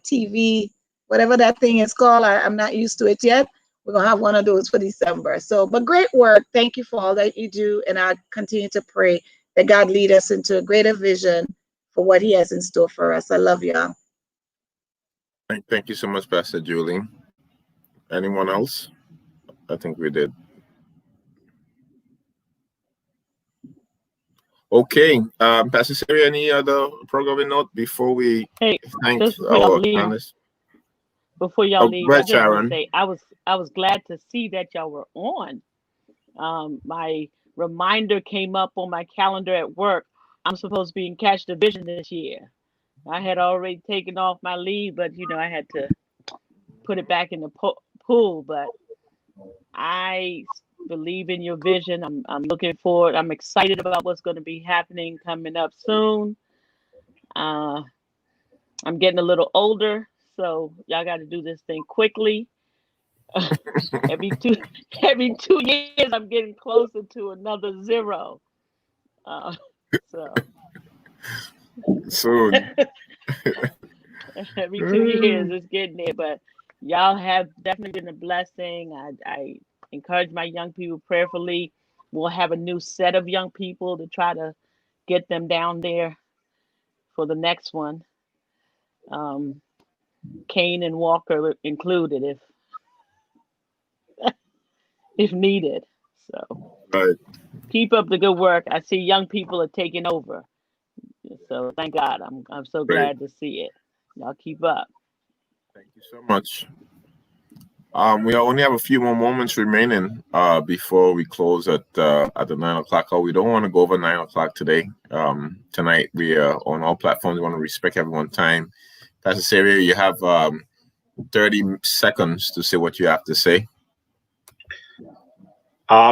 TV, whatever that thing is called. I'm not used to it yet. We're gonna have one of those for December. So, but great work. Thank you for all that you do, and I continue to pray that God lead us into a greater vision for what He has in store for us. I love y'all. Thank you so much, Pastor Julie. Anyone else? I think we did. Okay, Pastor Siri, any other programming note before we thank our panelists? Before y'all leave, I just want to Sharon. say I was glad to see that y'all were on. My reminder came up on my calendar at work. I'm supposed to be in Catch the Vision this year. I had already taken off my leave, but I had to put it back in the pool. But I believe in your vision. I'm looking forward. I'm excited about what's going to be happening coming up soon. I'm getting a little older, so y'all got to do this thing quickly. every 2 years, I'm getting closer to another 0. Soon. Every 2 years, it's getting there. But y'all have definitely been a blessing. I encourage my young people prayerfully. We'll have a new set of young people to try to get them down there for the next one. Kane and Walker included, if needed. So right. Keep up the good work. I see young people are taking over. So thank God. I'm so glad to see it. Y'all keep up. Thank you so much. We only have a few more moments remaining before we close at the 9 o'clock hour. We don't want to go over 9 o'clock today. Tonight we are on all platforms. We want to respect everyone's time. Pastor Xavier, you have 30 seconds to say what you have to say.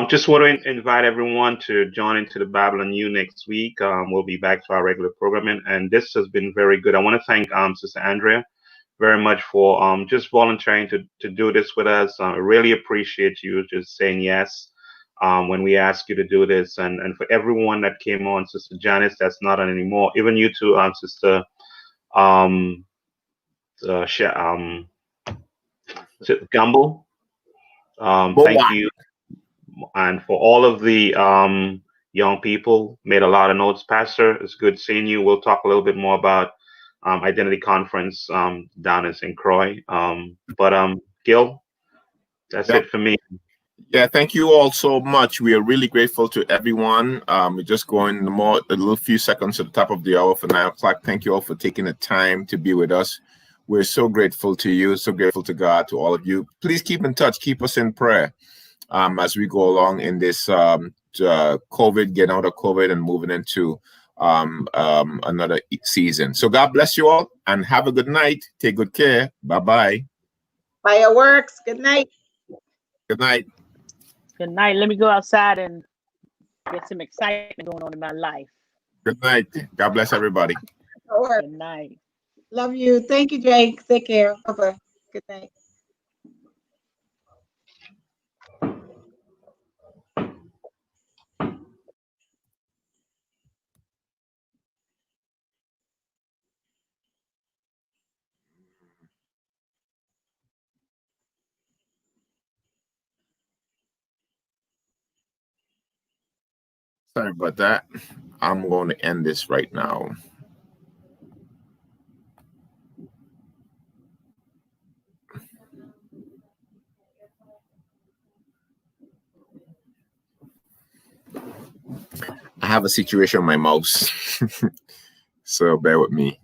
Just want to invite everyone to join into the Bible and You next week. We'll be back to our regular programming, and this has been very good. I want to thank Sister Andrea very much for just volunteering to do this with us. I really appreciate you just saying yes when we ask you to do this, and for everyone that came on, Sister Janice, that's not on anymore. Even you too, Sister Gamble. Thank you, and for all of the young people, made a lot of notes. Pastor, it's good seeing you. We'll talk a little bit more about Identity Conference down in St. Croix. But Gil, that's it for me. Yeah, thank you all so much. We are really grateful to everyone. We're just going a little few seconds at the top of the hour for 9 o'clock. Thank you all for taking the time to be with us. We're so grateful to you, so grateful to God, to all of you. Please keep in touch, keep us in prayer as we go along in this COVID, getting out of COVID and moving into another season. So God bless you all and have a good night. Take good care. Bye-bye. Fireworks. Good night. Good night. Good night. Let me go outside and get some excitement going on in my life. Good night. God bless everybody. Good night. Love you. Thank you, Jake. Take care. Bye-bye. Good night. Sorry about that. I'm going to end this right now. I have a situation on my mouse, so bear with me.